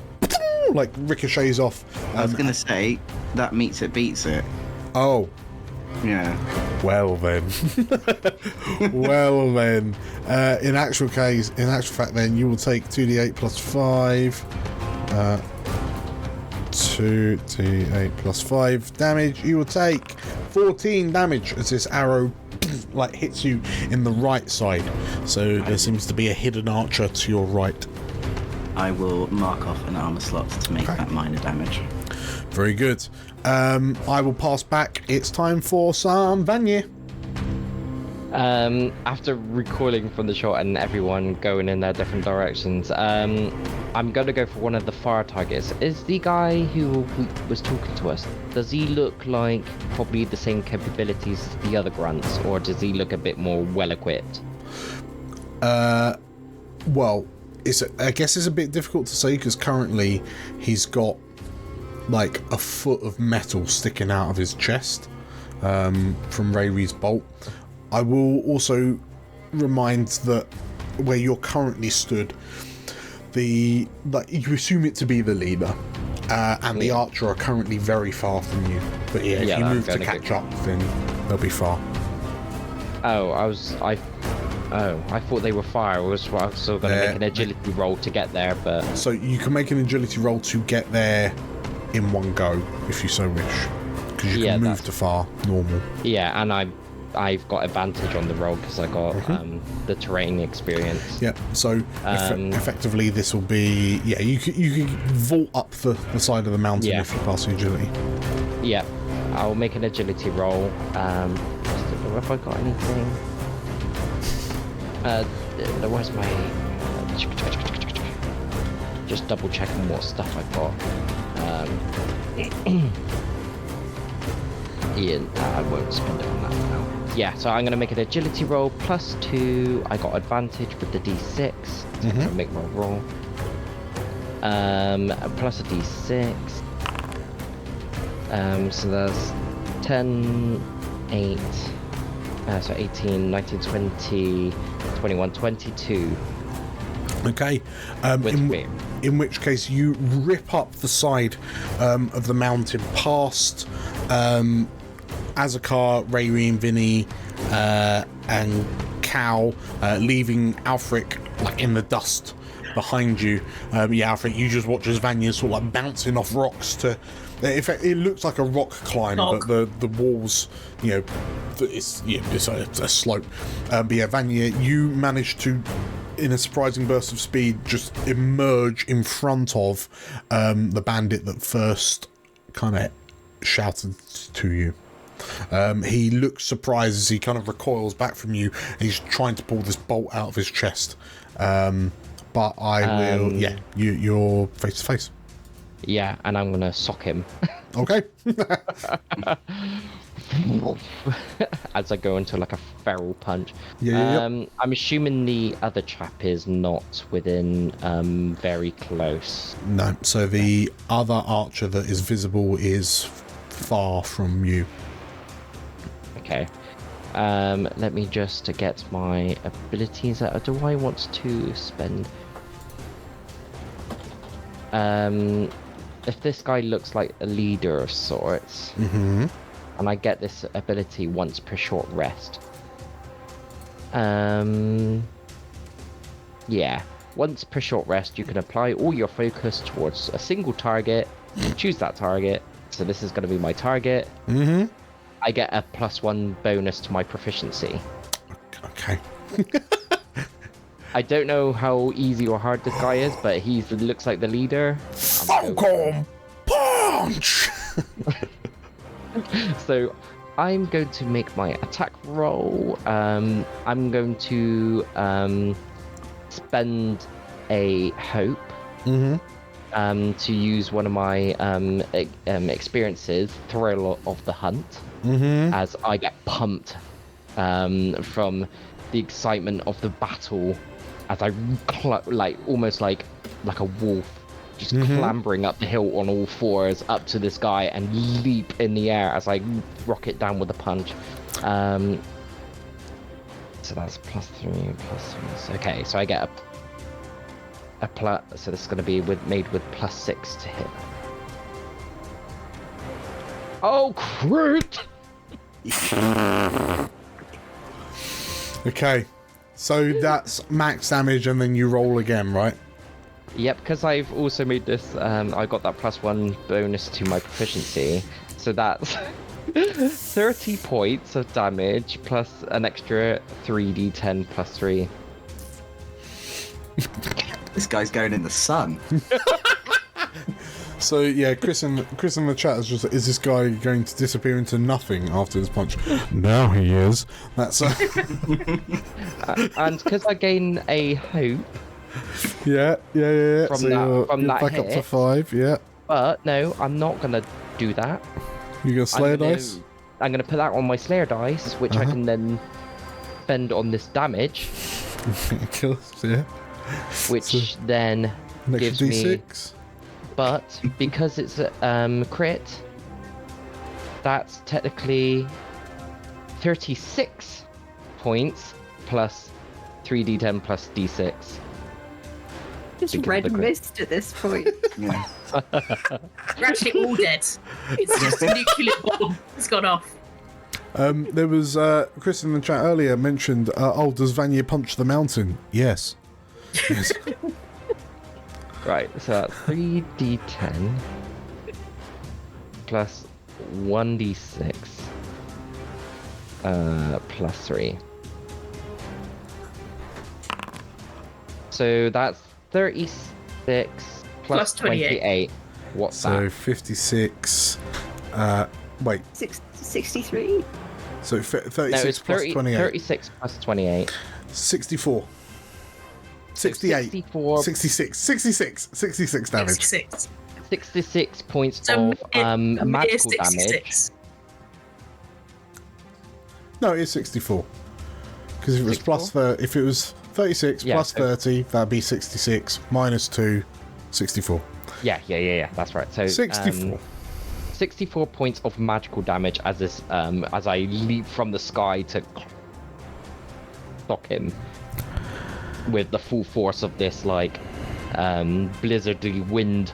[SPEAKER 1] like ricochets off.
[SPEAKER 7] I was going to say that meets it, beats it.
[SPEAKER 1] Oh.
[SPEAKER 7] Yeah.
[SPEAKER 1] Well then. Well then. In actual fact, then you will take 2d8 plus 5. 2d8 plus 5 damage. You will take 14 damage as this arrow like hits you in the right side. So there seems to be a hidden archer to your right.
[SPEAKER 7] I will mark off an armor slot to make that minor damage.
[SPEAKER 1] Very good. I will pass back. It's time for some Vanya.
[SPEAKER 2] After recoiling from the shot and everyone going in their different directions, I'm going to go for one of the fire targets. Is the guy who was talking to us, does he look like probably the same capabilities as the other grunts, or does he look a bit more well-equipped?
[SPEAKER 1] Well, I guess it's a bit difficult to say because currently he's got like a foot of metal sticking out of his chest from Rayri's bolt. I will also remind that where you're currently stood, you assume it to be the leader, and the archer are currently very far from you. But yeah, if you move to catch up, then they'll be far.
[SPEAKER 2] I thought they were fire. I was still going to make an agility roll to get there, but...
[SPEAKER 1] So you can make an agility roll to get there in one go, if you so wish. Because you can move to far, normal.
[SPEAKER 2] Yeah, and I've got advantage on the roll because I got the terrain experience.
[SPEAKER 1] Yeah, so effectively this will be... Yeah, you can vault up the side of the mountain if you pass the agility.
[SPEAKER 2] Yeah, I'll make an agility roll. Have I got anything? Where's my... just double checking what stuff I've got. I won't spend it on that now. Yeah, so I'm going to make an agility roll +2. I got advantage with the d6. So I'm going to make my roll. Plus a d6. So there's 10, 8, so 18, 19, 20, 21, 22.
[SPEAKER 1] Okay. In which case you rip up the side of the mountain past Azakar, Rayri and Vinny and Cal, leaving Alfric like in the dust behind you. Alfric, you just watch as Vanya's sort of like bouncing off rocks to... In fact, it looks like a rock climb, but the walls, it's a slope. But yeah, Vanya, you managed to, in a surprising burst of speed, just emerge in front of the bandit that first kind of shouted to you. He looks surprised as he kind of recoils back from you, and he's trying to pull this bolt out of his chest. But I will... you're face to face.
[SPEAKER 2] Yeah, and I'm gonna sock him.
[SPEAKER 1] Okay.
[SPEAKER 2] As I go into like a feral punch.
[SPEAKER 1] I'm
[SPEAKER 2] assuming the other chap is not within very close.
[SPEAKER 1] No, so the other archer that is visible is far from you.
[SPEAKER 2] Okay. Let me just get my abilities out. Do I want to spend... if this guy looks like a leader of sorts, and I get this ability once per short rest. Once per short rest, you can apply all your focus towards a single target. Choose that target. So this is going to be my target. I get a +1 bonus to my proficiency.
[SPEAKER 1] Okay.
[SPEAKER 2] I don't know how easy or hard this guy is, but he looks like the leader.
[SPEAKER 1] Falcon punch!
[SPEAKER 2] So I'm going to make my attack roll. I'm going to spend a hope to use one of my experiences, Thrill of the Hunt, as I get pumped from the excitement of the battle, as I almost like a wolf, just clambering up the hill on all fours up to this guy and leap in the air as I rocket down with a punch. So that's +3. Okay, so I get a plus. So this is going to be made with +6 to hit. Oh, crit!
[SPEAKER 1] Okay, so that's max damage, and then you roll again, right?
[SPEAKER 2] Yep, because I've also made this, I got that +1 bonus to my proficiency, so that's 30 points of damage plus an extra 3d10 +3.
[SPEAKER 7] This guy's going in the sun.
[SPEAKER 1] So yeah, Chris in the chat is just, is this guy going to disappear into nothing after this punch? Now he is. That's
[SPEAKER 2] and because I gain a hope.
[SPEAKER 1] Yeah.
[SPEAKER 2] From
[SPEAKER 1] so you're
[SPEAKER 2] that
[SPEAKER 1] back
[SPEAKER 2] hit.
[SPEAKER 1] up to 5. Yeah.
[SPEAKER 2] But no, I'm not gonna do that.
[SPEAKER 1] You gonna Slayer dice?
[SPEAKER 2] I'm gonna put that on my Slayer dice, which I can then spend on this damage.
[SPEAKER 1] Kills, yeah.
[SPEAKER 2] Which then gives me.
[SPEAKER 1] D6.
[SPEAKER 2] But because it's a crit, that's technically 36 points plus 3d10 plus d6.
[SPEAKER 6] Just
[SPEAKER 2] Because
[SPEAKER 6] red
[SPEAKER 2] of the crit.
[SPEAKER 6] mist at this point.
[SPEAKER 7] Yeah.
[SPEAKER 9] We're actually all dead. It's just a nuclear bomb. It's gone off.
[SPEAKER 1] There was Chris in the chat earlier mentioned, does Vanya punch the mountain? Yes. Yes.
[SPEAKER 2] Right, so that's 3d10 plus 1d6 plus 3. So that's 36 plus 28. What's
[SPEAKER 1] So
[SPEAKER 2] that?
[SPEAKER 1] 56. Wait.
[SPEAKER 6] 63?
[SPEAKER 1] So 36
[SPEAKER 2] No, it's
[SPEAKER 1] plus
[SPEAKER 2] 30,
[SPEAKER 1] 28.
[SPEAKER 2] 36 plus 28.
[SPEAKER 1] 64. 68.
[SPEAKER 2] 64.
[SPEAKER 1] 66 damage.
[SPEAKER 9] 66.
[SPEAKER 2] 66 points
[SPEAKER 9] So
[SPEAKER 2] of magical
[SPEAKER 9] 66.
[SPEAKER 2] damage.
[SPEAKER 1] No, it is 64. Because if it was plus 30, if it was 36
[SPEAKER 2] Yeah,
[SPEAKER 1] plus
[SPEAKER 2] so-
[SPEAKER 1] 30, that'd be 66 minus 2, 64.
[SPEAKER 2] Yeah. That's right. So
[SPEAKER 1] 64.
[SPEAKER 2] 64 points of magical damage as this as I leap from the sky to stop him with the full force of this like blizzardy wind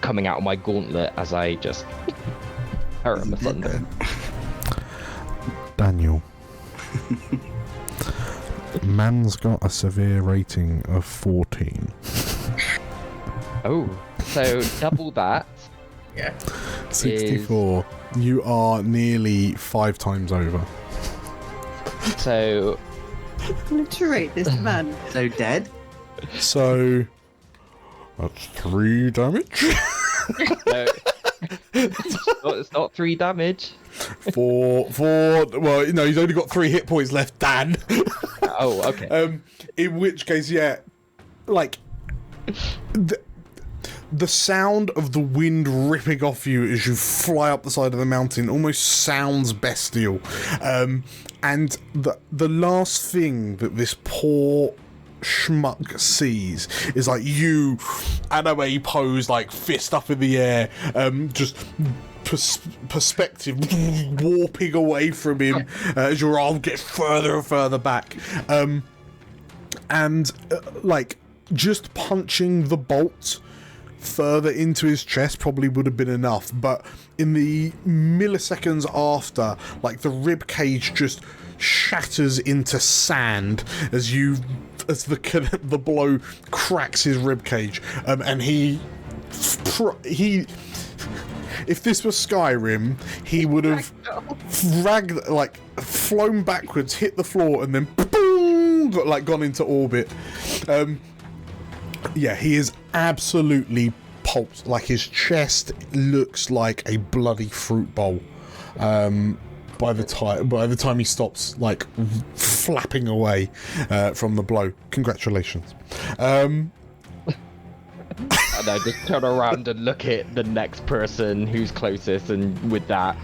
[SPEAKER 2] coming out of my gauntlet as I just tear him asunder.
[SPEAKER 1] Daniel. Man's got a severe rating of 14.
[SPEAKER 2] Oh, so double that.
[SPEAKER 9] Yeah.
[SPEAKER 1] 64. You are nearly 5 times over.
[SPEAKER 2] So
[SPEAKER 6] Obliterate this man.
[SPEAKER 7] So dead?
[SPEAKER 1] So that's 3 damage.
[SPEAKER 2] no, it's not 3 damage.
[SPEAKER 1] 4. Well, no, he's only got 3 hit points left, Dan.
[SPEAKER 2] Oh, okay.
[SPEAKER 1] In which case, yeah, like the sound of the wind ripping off you as you fly up the side of the mountain almost sounds bestial. And the last thing that this poor schmuck sees is like you, anime pose, like fist up in the air, just perspective warping away from him as your arm gets further and further back. Like just punching the bolt further into his chest probably would have been enough, but in the milliseconds after, like the rib cage just shatters into sand as the blow cracks his rib cage, and he if this was Skyrim, he would have flown backwards, hit the floor, and then boom, gone into orbit. Yeah, he is absolutely pulped. Like his chest looks like a bloody fruit bowl. By the time he stops, like flapping away from the blow. Congratulations. And
[SPEAKER 2] I just turn around and look at the next person who's closest, and with that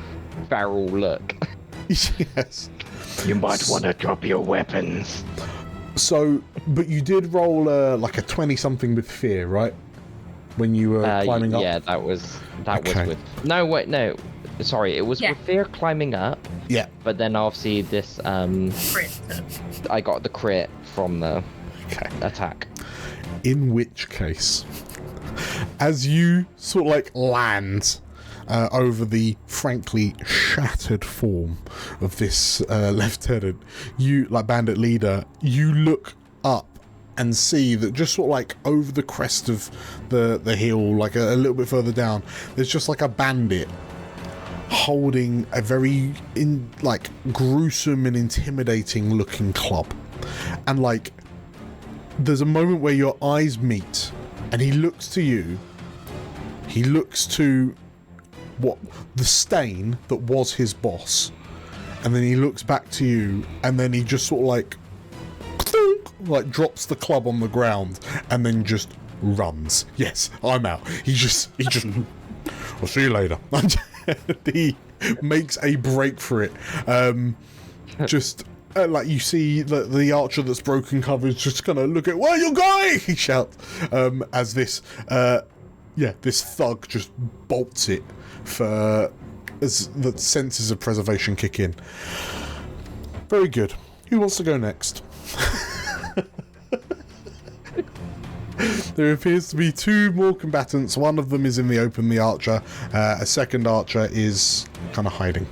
[SPEAKER 2] feral look.
[SPEAKER 1] Yes.
[SPEAKER 2] You might want to drop your weapons.
[SPEAKER 1] So, but you did roll like a 20-something with fear, right? When you were climbing up?
[SPEAKER 2] Yeah, that was
[SPEAKER 1] Okay.
[SPEAKER 2] with... No, wait, no. Sorry, it was with fear climbing up.
[SPEAKER 1] Yeah.
[SPEAKER 2] But then obviously this...
[SPEAKER 9] Crit.
[SPEAKER 2] I got the crit from the attack.
[SPEAKER 1] In which case, as you sort of like land over the frankly shattered form of this lieutenant, you, like bandit leader, you look up and see that just sort of like over the crest of the hill, like a little bit further down, there's just like a bandit holding a very gruesome and intimidating looking club, and like there's a moment where your eyes meet, and he looks to you. He looks to the stain that was his boss, and then he looks back to you, and then he just sort of like drops the club on the ground, and then just runs. Yes, I'm out. He just I'll see you later. He makes a break for it. Like you see the archer that's broken cover is just gonna look at where you're going. He shouts as this thug just bolts it as the senses of preservation kick in. Very good. Who wants to go next? There appears to be 2 more combatants. One of them is in the open, the archer. A second archer is kind of hiding.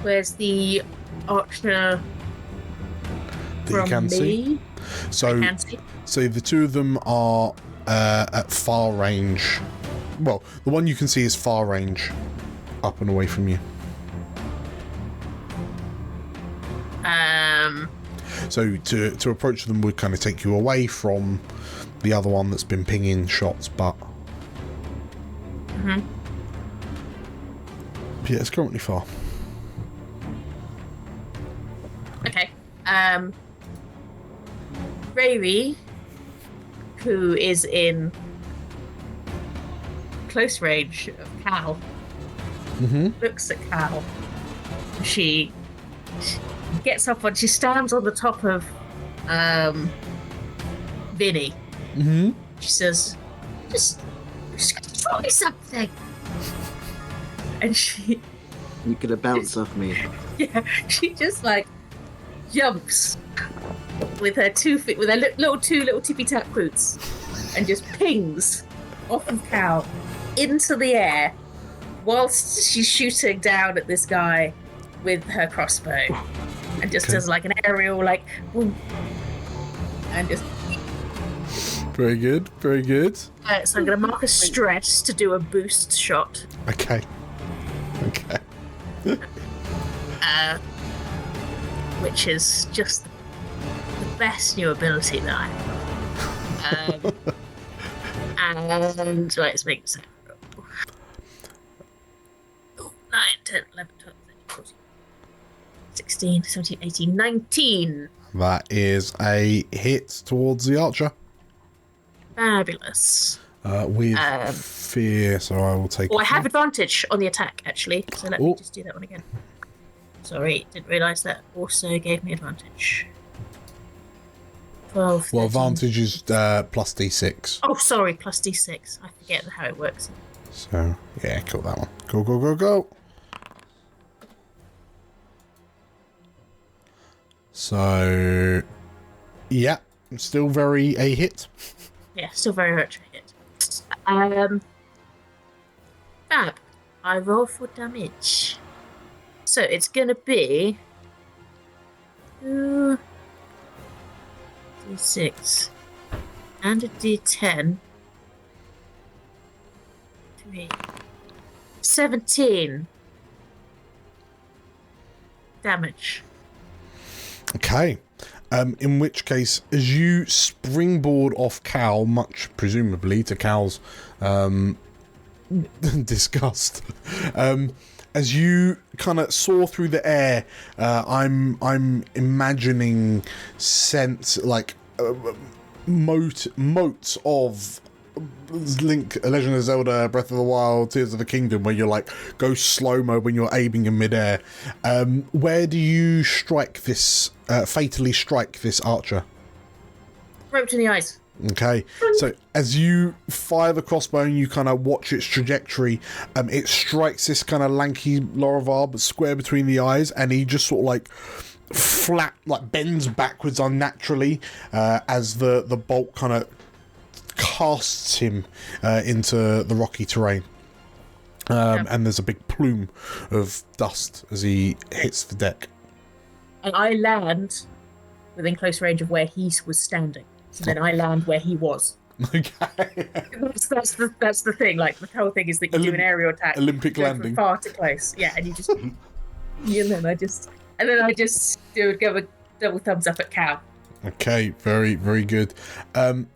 [SPEAKER 9] Where's the archer
[SPEAKER 1] that you can see? So the 2 of them are at far range. Well, the one you can see is far range, up and away from you. So to approach them would kind of take you away from the other one that's been pinging shots, but yeah, it's currently far.
[SPEAKER 9] Okay. Rayri, who is in close range of Cal, looks at Cal. She gets up and she stands on the top of Vinny. She says, just try something. And
[SPEAKER 8] You could have bounced off me.
[SPEAKER 9] Yeah, she just like jumps with her 2 feet, with her little tippy tap boots, and just pings off of Cal into the air whilst she's shooting down at this guy with her crossbow, and just does like an aerial, like, boom, and just.
[SPEAKER 1] Very good, very good.
[SPEAKER 9] So I'm going to mark a stress to do a boost shot.
[SPEAKER 1] Okay.
[SPEAKER 9] Which is just the best new ability that I have. And let's make this 9, 10, 11, 12, 13, 14, 16, 17, 18, 19.
[SPEAKER 1] That is a hit towards the archer.
[SPEAKER 9] Fabulous.
[SPEAKER 1] With fear, so I will take.
[SPEAKER 9] Oh, I have advantage on the attack, actually, so let me just do that one again. Sorry, didn't realise that also gave me advantage. 12. 13.
[SPEAKER 1] Well, advantage is plus d6.
[SPEAKER 9] Oh, sorry, plus d6. I forget how it works.
[SPEAKER 1] So, yeah, kill that one. Go. So, yeah, still very a hit.
[SPEAKER 9] Yeah, still very much a hit. Fab. I roll for damage. So it's gonna be 2 d6 and a d10. 3. 17 damage.
[SPEAKER 1] Okay. In which case, as you springboard off Cal, much presumably to Cal's disgust, as you kind of soar through the air, I'm imagining motes of Link, Legend of Zelda, Breath of the Wild, Tears of the Kingdom, where you're like go slow-mo when you're aiming in midair. Where do you strike this, fatally strike this archer?
[SPEAKER 9] Right between the eyes.
[SPEAKER 1] Okay, so as you fire the crossbow and you kind of watch its trajectory, it strikes this kind of lanky Laravar, but square between the eyes, and he just sort of like bends backwards unnaturally as the bolt kind of casts him into the rocky terrain. And there's a big plume of dust as he hits the deck.
[SPEAKER 9] And I land within close range of where he was standing. So then I land where he was.
[SPEAKER 1] Okay.
[SPEAKER 9] That's the thing. Like, the whole thing is that you do an aerial attack.
[SPEAKER 1] Olympic landing.
[SPEAKER 9] Far too close. Yeah, and you just... and then I just do a double thumbs up at Cal.
[SPEAKER 1] Okay, very, very good.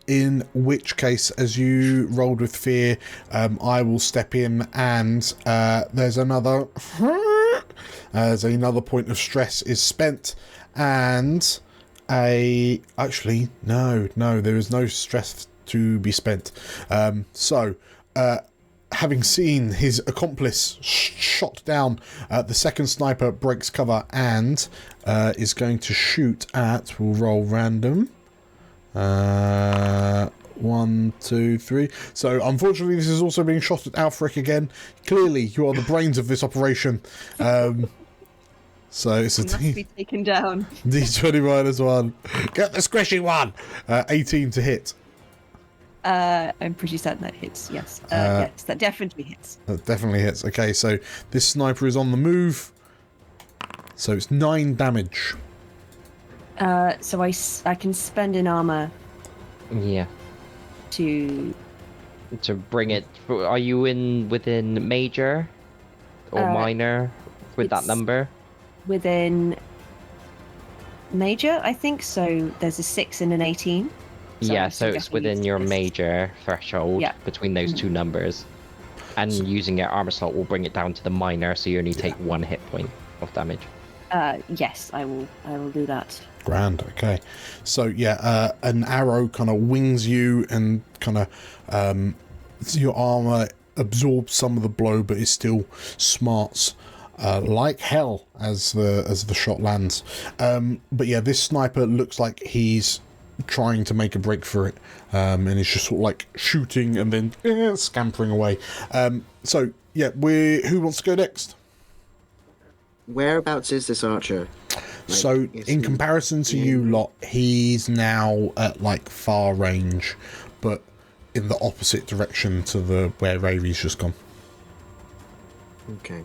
[SPEAKER 1] In which case, as you rolled with fear, I will step in, and there's another point of stress is spent, and actually no, there is no stress to be spent. Having seen his accomplice shot down, the second sniper breaks cover and is going to shoot at, we'll roll random, 1, 2, 3. So unfortunately this is also being shot at Alfric again. Clearly you are the brains of this operation. So it's a
[SPEAKER 6] Must be taken down.
[SPEAKER 1] D20 minus 1. Get the squishy one. 18 to hit.
[SPEAKER 6] I'm pretty certain that hits, yes. Yes, that definitely hits.
[SPEAKER 1] That definitely hits. Okay, so this sniper is on the move. So it's 9 damage.
[SPEAKER 6] So I can spend an armor
[SPEAKER 2] Yeah.
[SPEAKER 6] to
[SPEAKER 2] bring it. Are you within major or minor with that
[SPEAKER 6] it's
[SPEAKER 2] number?
[SPEAKER 6] within major, I think. So there's a 6 and an 18.
[SPEAKER 2] So it's within your major threshold between those two numbers. And using your armor slot will bring it down to the minor, so you only take 1 hit point of damage.
[SPEAKER 6] Yes, I will do that.
[SPEAKER 1] Grand, okay. So an arrow kind of wings you and kind of your armor absorbs some of the blow, but it still smarts like hell as the shot lands. But yeah, this sniper looks like he's trying to make a break for it, and it's just sort of like shooting and then scampering away. So yeah, who wants to go next?
[SPEAKER 8] Whereabouts is this archer?
[SPEAKER 1] So in comparison to you lot, he's now at like far range, but in the opposite direction to where Ravi's just gone.
[SPEAKER 8] Okay.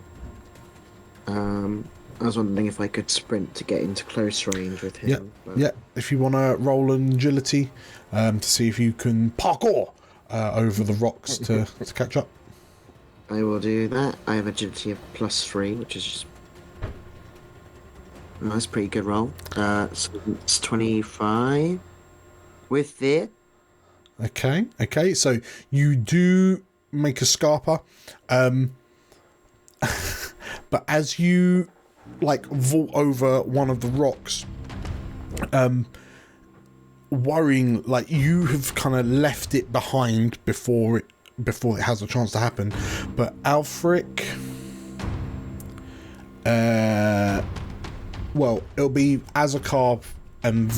[SPEAKER 8] I was wondering if I could sprint to get into close range with him.
[SPEAKER 1] Yeah. If you want to roll an agility to see if you can parkour over the rocks to catch up.
[SPEAKER 8] I will do that. I have agility of +3, which is just... Oh, that's a pretty good roll. So it's 25 with fear.
[SPEAKER 1] Okay. So you do make a scarper, but as you like vault over one of the rocks, worrying, like you have kind of left it behind before it has a chance to happen. But Alfric, well, it'll be Azakar and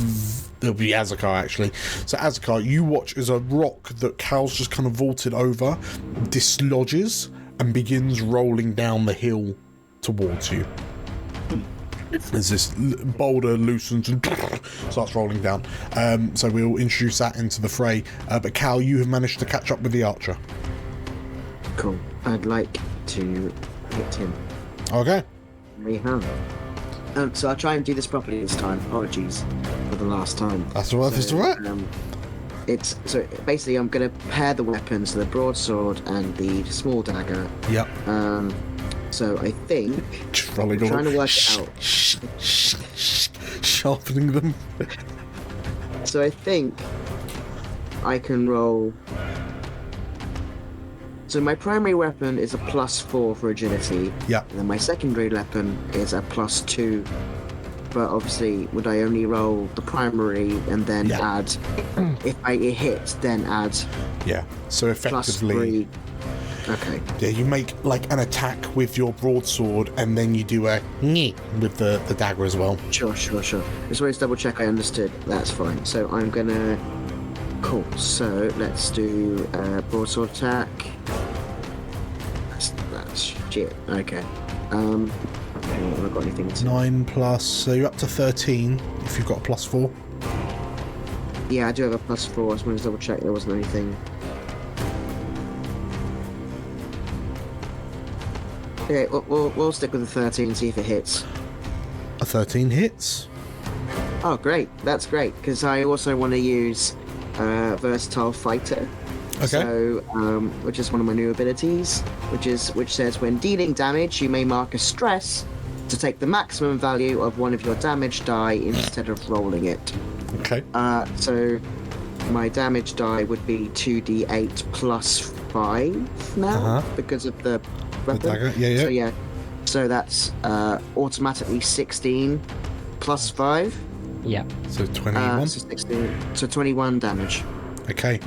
[SPEAKER 1] it'll be Azakar actually. So Azakar, you watch as a rock that Cal's just kind of vaulted over dislodges and begins rolling down the hill towards you. As this boulder loosens and starts rolling down. So we'll introduce that into the fray. But Cal, you have managed to catch up with the archer.
[SPEAKER 8] Cool. I'd like to hit him.
[SPEAKER 1] Okay.
[SPEAKER 8] We have. So I'll try and do this properly this time. Apologies for the last time.
[SPEAKER 1] That's all right. That's all right.
[SPEAKER 8] It's so basically I'm going to pair the weapons, so the broadsword and the small dagger.
[SPEAKER 1] Yep.
[SPEAKER 8] So I think
[SPEAKER 1] I'm
[SPEAKER 8] trying to work it out.
[SPEAKER 1] Sharpening them.
[SPEAKER 8] So I think I can roll. So my primary weapon is a +4 for agility.
[SPEAKER 1] Yeah.
[SPEAKER 8] And then my secondary weapon is a +2. But obviously, would I only roll the primary and then add? If I hit, then add.
[SPEAKER 1] Yeah. So effectively.
[SPEAKER 8] +3. Okay.
[SPEAKER 1] Yeah, you make like an attack with your broadsword, and then you do a knee with the dagger as well.
[SPEAKER 8] Sure. Just wanted to double check I understood. That's fine. So I'm gonna. Cool. So let's do broadsword attack. That's shit. Okay. Have I got anything to...
[SPEAKER 1] 9 plus, so you're up to 13 if you've got a +4.
[SPEAKER 8] Yeah, I do have a +4. I just wanted to double check there wasn't anything. Okay, we'll stick with the 13 and see if it hits.
[SPEAKER 1] A 13 hits.
[SPEAKER 8] Oh, great. That's great, because I also want to use Versatile Fighter.
[SPEAKER 1] Okay.
[SPEAKER 8] So, which is one of my new abilities, which says when dealing damage, you may mark a stress to take the maximum value of one of your damage die instead of rolling it.
[SPEAKER 1] Okay.
[SPEAKER 8] So my damage die would be 2d8 plus 5 now because of the weapon.
[SPEAKER 1] The dagger, yeah.
[SPEAKER 8] So that's automatically 16 plus 5.
[SPEAKER 2] Yeah.
[SPEAKER 1] So 21.
[SPEAKER 8] So 16. So 21 damage.
[SPEAKER 1] Okay.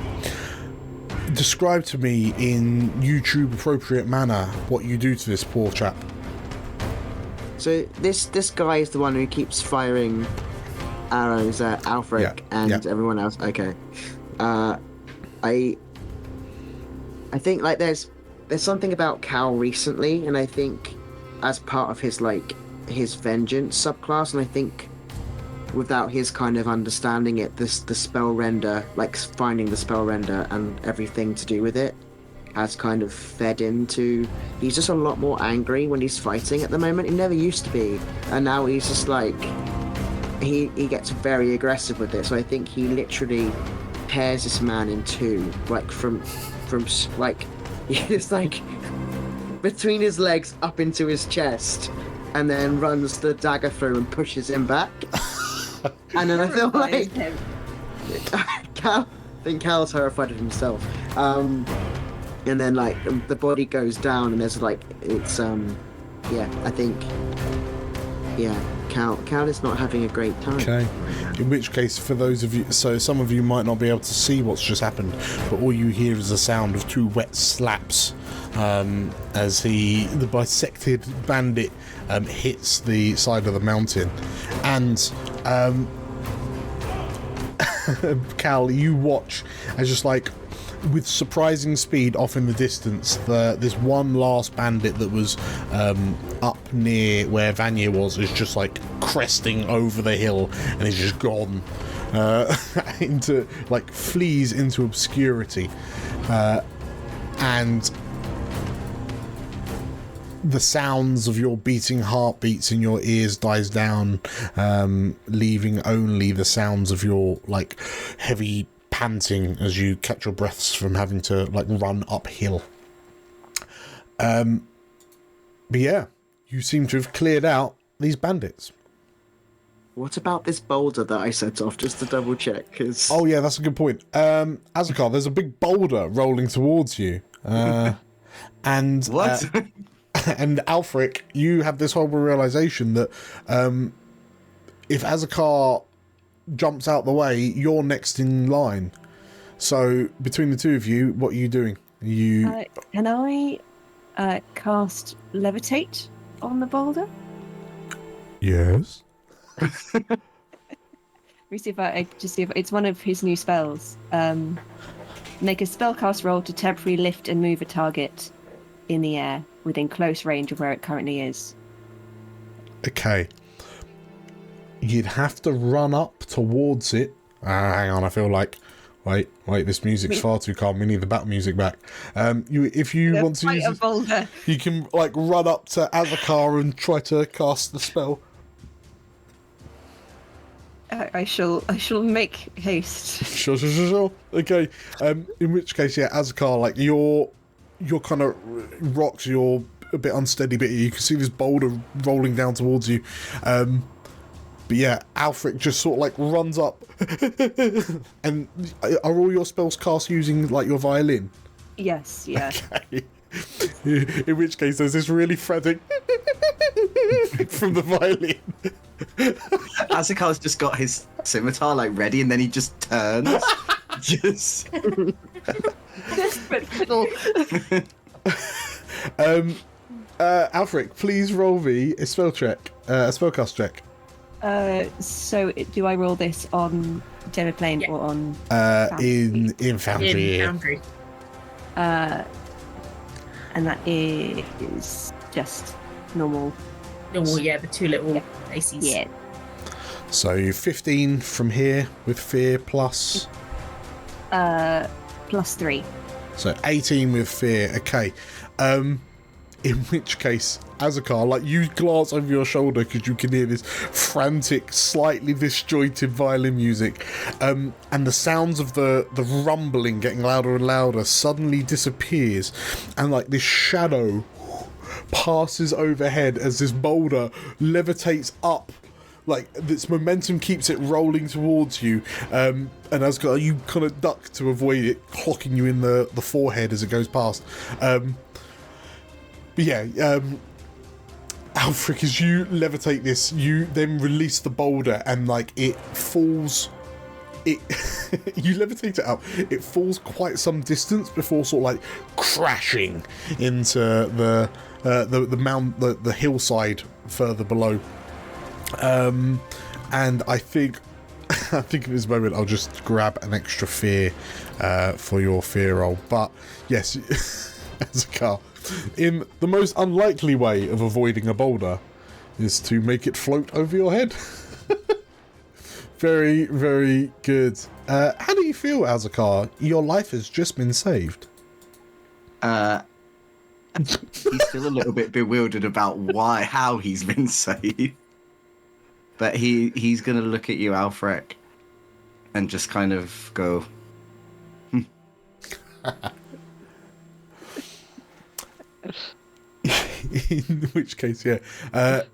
[SPEAKER 1] Describe to me in YouTube appropriate manner what you do to this poor chap.
[SPEAKER 8] So this guy is the one who keeps firing arrows at Alfric and everyone else. Okay. I think like there's something about Cal recently, and I think as part of his vengeance subclass, and I think without his kind of understanding it, the spell render, like finding the spell render and everything to do with it, has kind of fed into. He's just a lot more angry when he's fighting at the moment. He never used to be, and now he's just like he gets very aggressive with it. So I think he literally tears this man in two, like from like it's like between his legs up into his chest, and then runs the dagger through and pushes him back. And then I feel like I think Cal's terrified of himself. And then like the body goes down, and there's like I think Cal is not having a great time.
[SPEAKER 1] Okay. In which case, for those of you, so some of you might not be able to see what's just happened, but all you hear is the sound of two wet slaps as the bisected bandit hits the side of the mountain. And Cal, you watch as just like with surprising speed off in the distance, this one last bandit that was up near where Vanya was is just like cresting over the hill and is just gone into like flees into obscurity, and the sounds of your beating heartbeats in your ears dies down, leaving only the sounds of your like heavy panting as you catch your breaths from having to like run uphill. But yeah, you seem to have cleared out these bandits.
[SPEAKER 8] What about this boulder that I set off, just to double check? Cause...
[SPEAKER 1] Oh yeah, that's a good point. Azakar, there's a big boulder rolling towards you, and
[SPEAKER 7] what?
[SPEAKER 1] And Alfric, you have this horrible realization that if Azakar jumps out the way, you're next in line. So between the two of you, what are you doing?
[SPEAKER 6] Can I cast levitate on the boulder?
[SPEAKER 1] Yes.
[SPEAKER 6] Let me see if it's one of his new spells. Make a spellcast roll to temporarily lift and move a target in the air within close range of where it currently is.
[SPEAKER 1] Okay. You'd have to run up towards it. Hang on, I feel like... Wait, this music's far too calm. We need the battle music back. If you want to use it,
[SPEAKER 6] boulder,
[SPEAKER 1] you can like run up to Azakar and try to cast the spell.
[SPEAKER 6] I shall make haste.
[SPEAKER 1] Sure. Okay. In which case, yeah, Azakar, like you're kind of rocks. You're a bit unsteady, but you can see this boulder rolling down towards you. But yeah, Alfric just sort of like runs up. And are all your spells cast using like your violin?
[SPEAKER 6] Yes, yeah.
[SPEAKER 1] Okay. In which case, there's this really fretting from the violin.
[SPEAKER 7] Azakar's just got his scimitar like ready, and then he just turns. Just
[SPEAKER 6] Desperate fiddle.
[SPEAKER 1] Alfric, please roll me a spell check, a spellcast check.
[SPEAKER 6] So do I roll this on Gemma Plane or on
[SPEAKER 1] in Foundry?
[SPEAKER 9] In Foundry.
[SPEAKER 6] And that is just normal.
[SPEAKER 9] Normal, yeah, the two little ACs.
[SPEAKER 6] Yeah.
[SPEAKER 1] So 15 from here with fear plus
[SPEAKER 6] plus 3.
[SPEAKER 1] So 18 with fear. Okay. In which case, Azakar, like you glance over your shoulder because you can hear this frantic, slightly disjointed violin music, and the sounds of the rumbling getting louder and louder suddenly disappears, and like this shadow passes overhead as this boulder levitates up like this momentum keeps it rolling towards you, and Asgard, you kind of duck to avoid it clocking you in the forehead as it goes past. But yeah, Alfric, as you levitate this, you then release the boulder, and like it falls. You levitate it up. It falls quite some distance before sort of like crashing into the hillside further below. And I think at this moment I'll just grab an extra fear for your fear roll. But yes, as a car, in the most unlikely way of avoiding a boulder is to make it float over your head. Very, very good. How do you feel, Azakar? Your life has just been saved.
[SPEAKER 7] He's still a little bit bewildered about how he's been saved. But he's going to look at you, Alfred, and just kind of go,
[SPEAKER 1] In which case, yeah.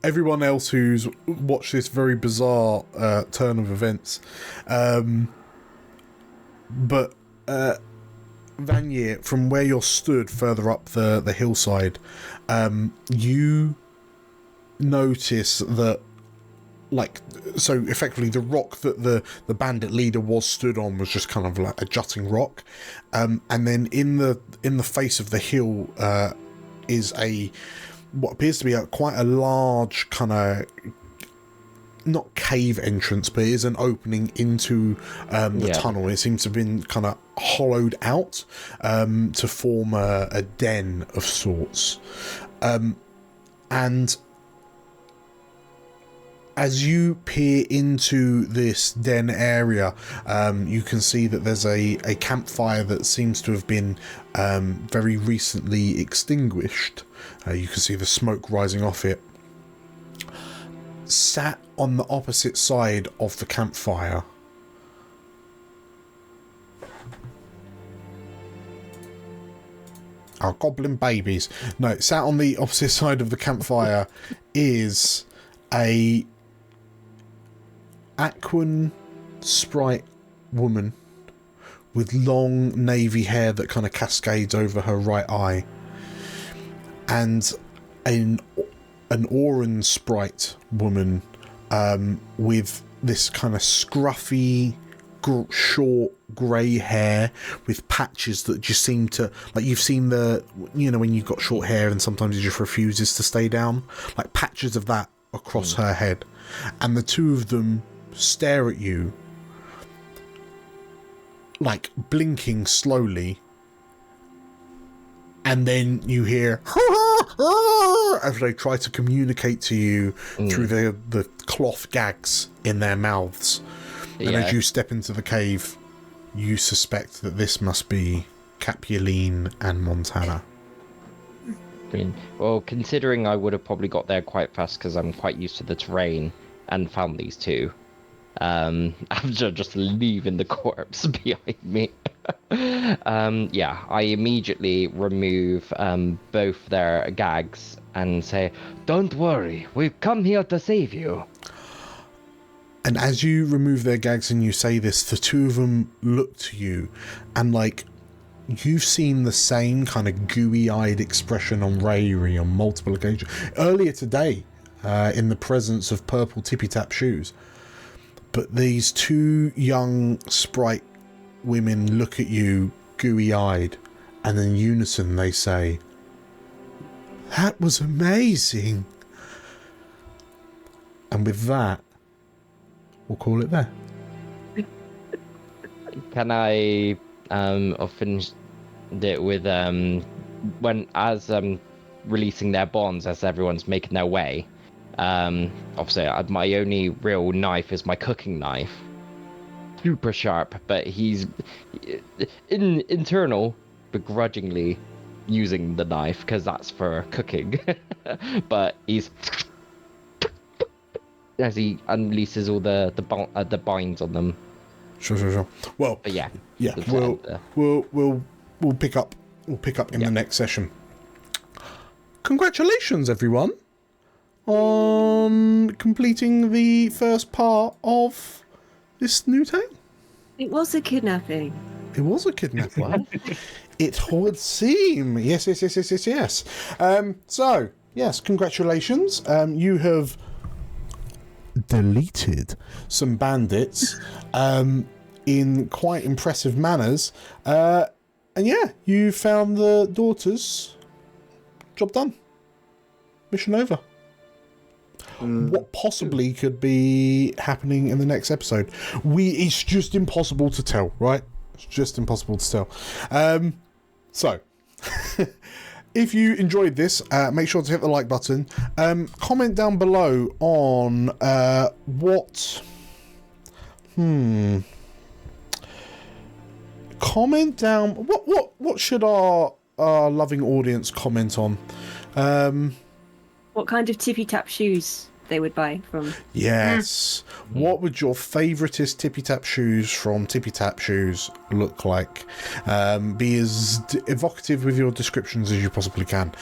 [SPEAKER 1] Everyone else who's watched this very bizarre turn of events. But Vanier, from where you're stood further up the hillside, you notice that, like, so effectively the rock that the bandit leader was stood on was just kind of like a jutting rock, and then in the face of the hill is what appears to be quite a large kind of, not cave entrance, but it is an opening into the tunnel. It seems to have been kind of hollowed out to form a den of sorts, and as you peer into this den area, you can see that there's a campfire that seems to have been very recently extinguished. You can see the smoke rising off it. Sat on the opposite side of the campfire are goblin babies. No, sat on the opposite side of the campfire is a Aquan sprite woman with long navy hair that kind of cascades over her right eye, and an Oran sprite woman with this kind of scruffy, short grey hair with patches that just seem to, like, you've seen when you've got short hair and sometimes it just refuses to stay down, like patches of that across her head, and the two of them stare at you, like blinking slowly, and then you hear as they try to communicate to you through the cloth gags in their mouths. And as you step into the cave, you suspect that this must be Capuline and Montana.
[SPEAKER 2] Well, considering I would have probably got there quite fast because I'm quite used to the terrain and found these two, after just leaving the corpse behind me, I immediately remove both their gags and say, "Don't worry, we've come here to save you."
[SPEAKER 1] And as you remove their gags and you say this, the two of them look to you, and like, you've seen the same kind of gooey-eyed expression on Rayri on multiple occasions earlier today, in the presence of purple tippy-tap shoes. But these two young sprite women look at you gooey-eyed, and in unison they say, "That was amazing." And with that, we'll call it there.
[SPEAKER 2] Can I finish it with as releasing their bonds as everyone's making their way? Obviously, my only real knife is my cooking knife. Super sharp, but he's internal, begrudgingly using the knife because that's for cooking. But he's as he unleashes all the binds on them.
[SPEAKER 1] Sure. Well,
[SPEAKER 2] but yeah.
[SPEAKER 1] We'll pick up. We'll pick up in the next session. Congratulations, everyone! on completing the first part of this new tale?
[SPEAKER 6] It was a kidnapping.
[SPEAKER 1] It was a kidnapping. It would seem. Yes. So, yes, congratulations. You have deleted some bandits in quite impressive manners. And yeah, you found the daughters. Job done. Mission over. What possibly could be happening in the next episode? It's just impossible to tell, right? It's just impossible to tell. So, if you enjoyed this, make sure to hit the like button. Comment down below on Comment down. What should our loving audience comment on?
[SPEAKER 6] What kind of tippy tap shoes they would buy from?
[SPEAKER 1] Yes. What would your favouriteest tippy tap shoes from Tippy Tap Shoes look like? Be as evocative with your descriptions as you possibly can.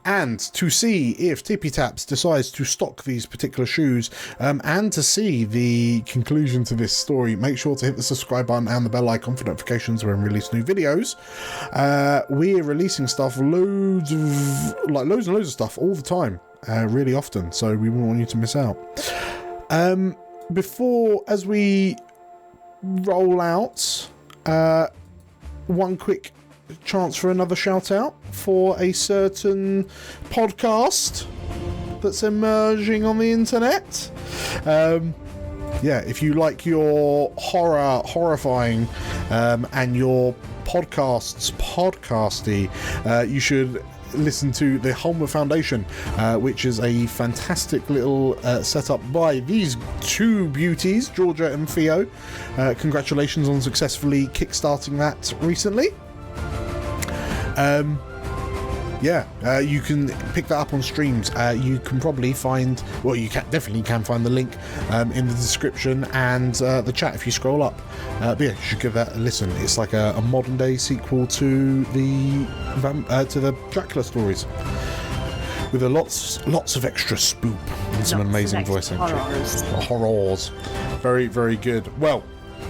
[SPEAKER 1] And to see if Tippy Taps decides to stock these particular shoes, and to see the conclusion to this story, make sure to hit the subscribe button and the bell icon for notifications when we release new videos. We're releasing stuff, loads and loads of stuff all the time. Really often, so we wouldn't want you to miss out. As we roll out, one quick chance for another shout out for a certain podcast that's emerging on the internet. If you like your horrifying, and your podcasty, you should listen to the Homer Foundation, which is a fantastic little setup by these two beauties, Georgia and Theo. Congratulations on successfully kickstarting that recently. You can pick that up on streams. You can probably find, you definitely can find the link in the description and the chat if you scroll up. You should give that a listen. It's like a modern day sequel to the Dracula stories, with lots of extra spoop and some amazing voice acting. Horrors. Very, very good. Well,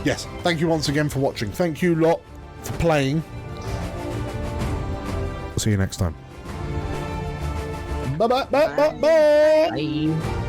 [SPEAKER 1] yes. Thank you once again for watching. Thank you lot for playing. See you next time. Bye.
[SPEAKER 9] Bye.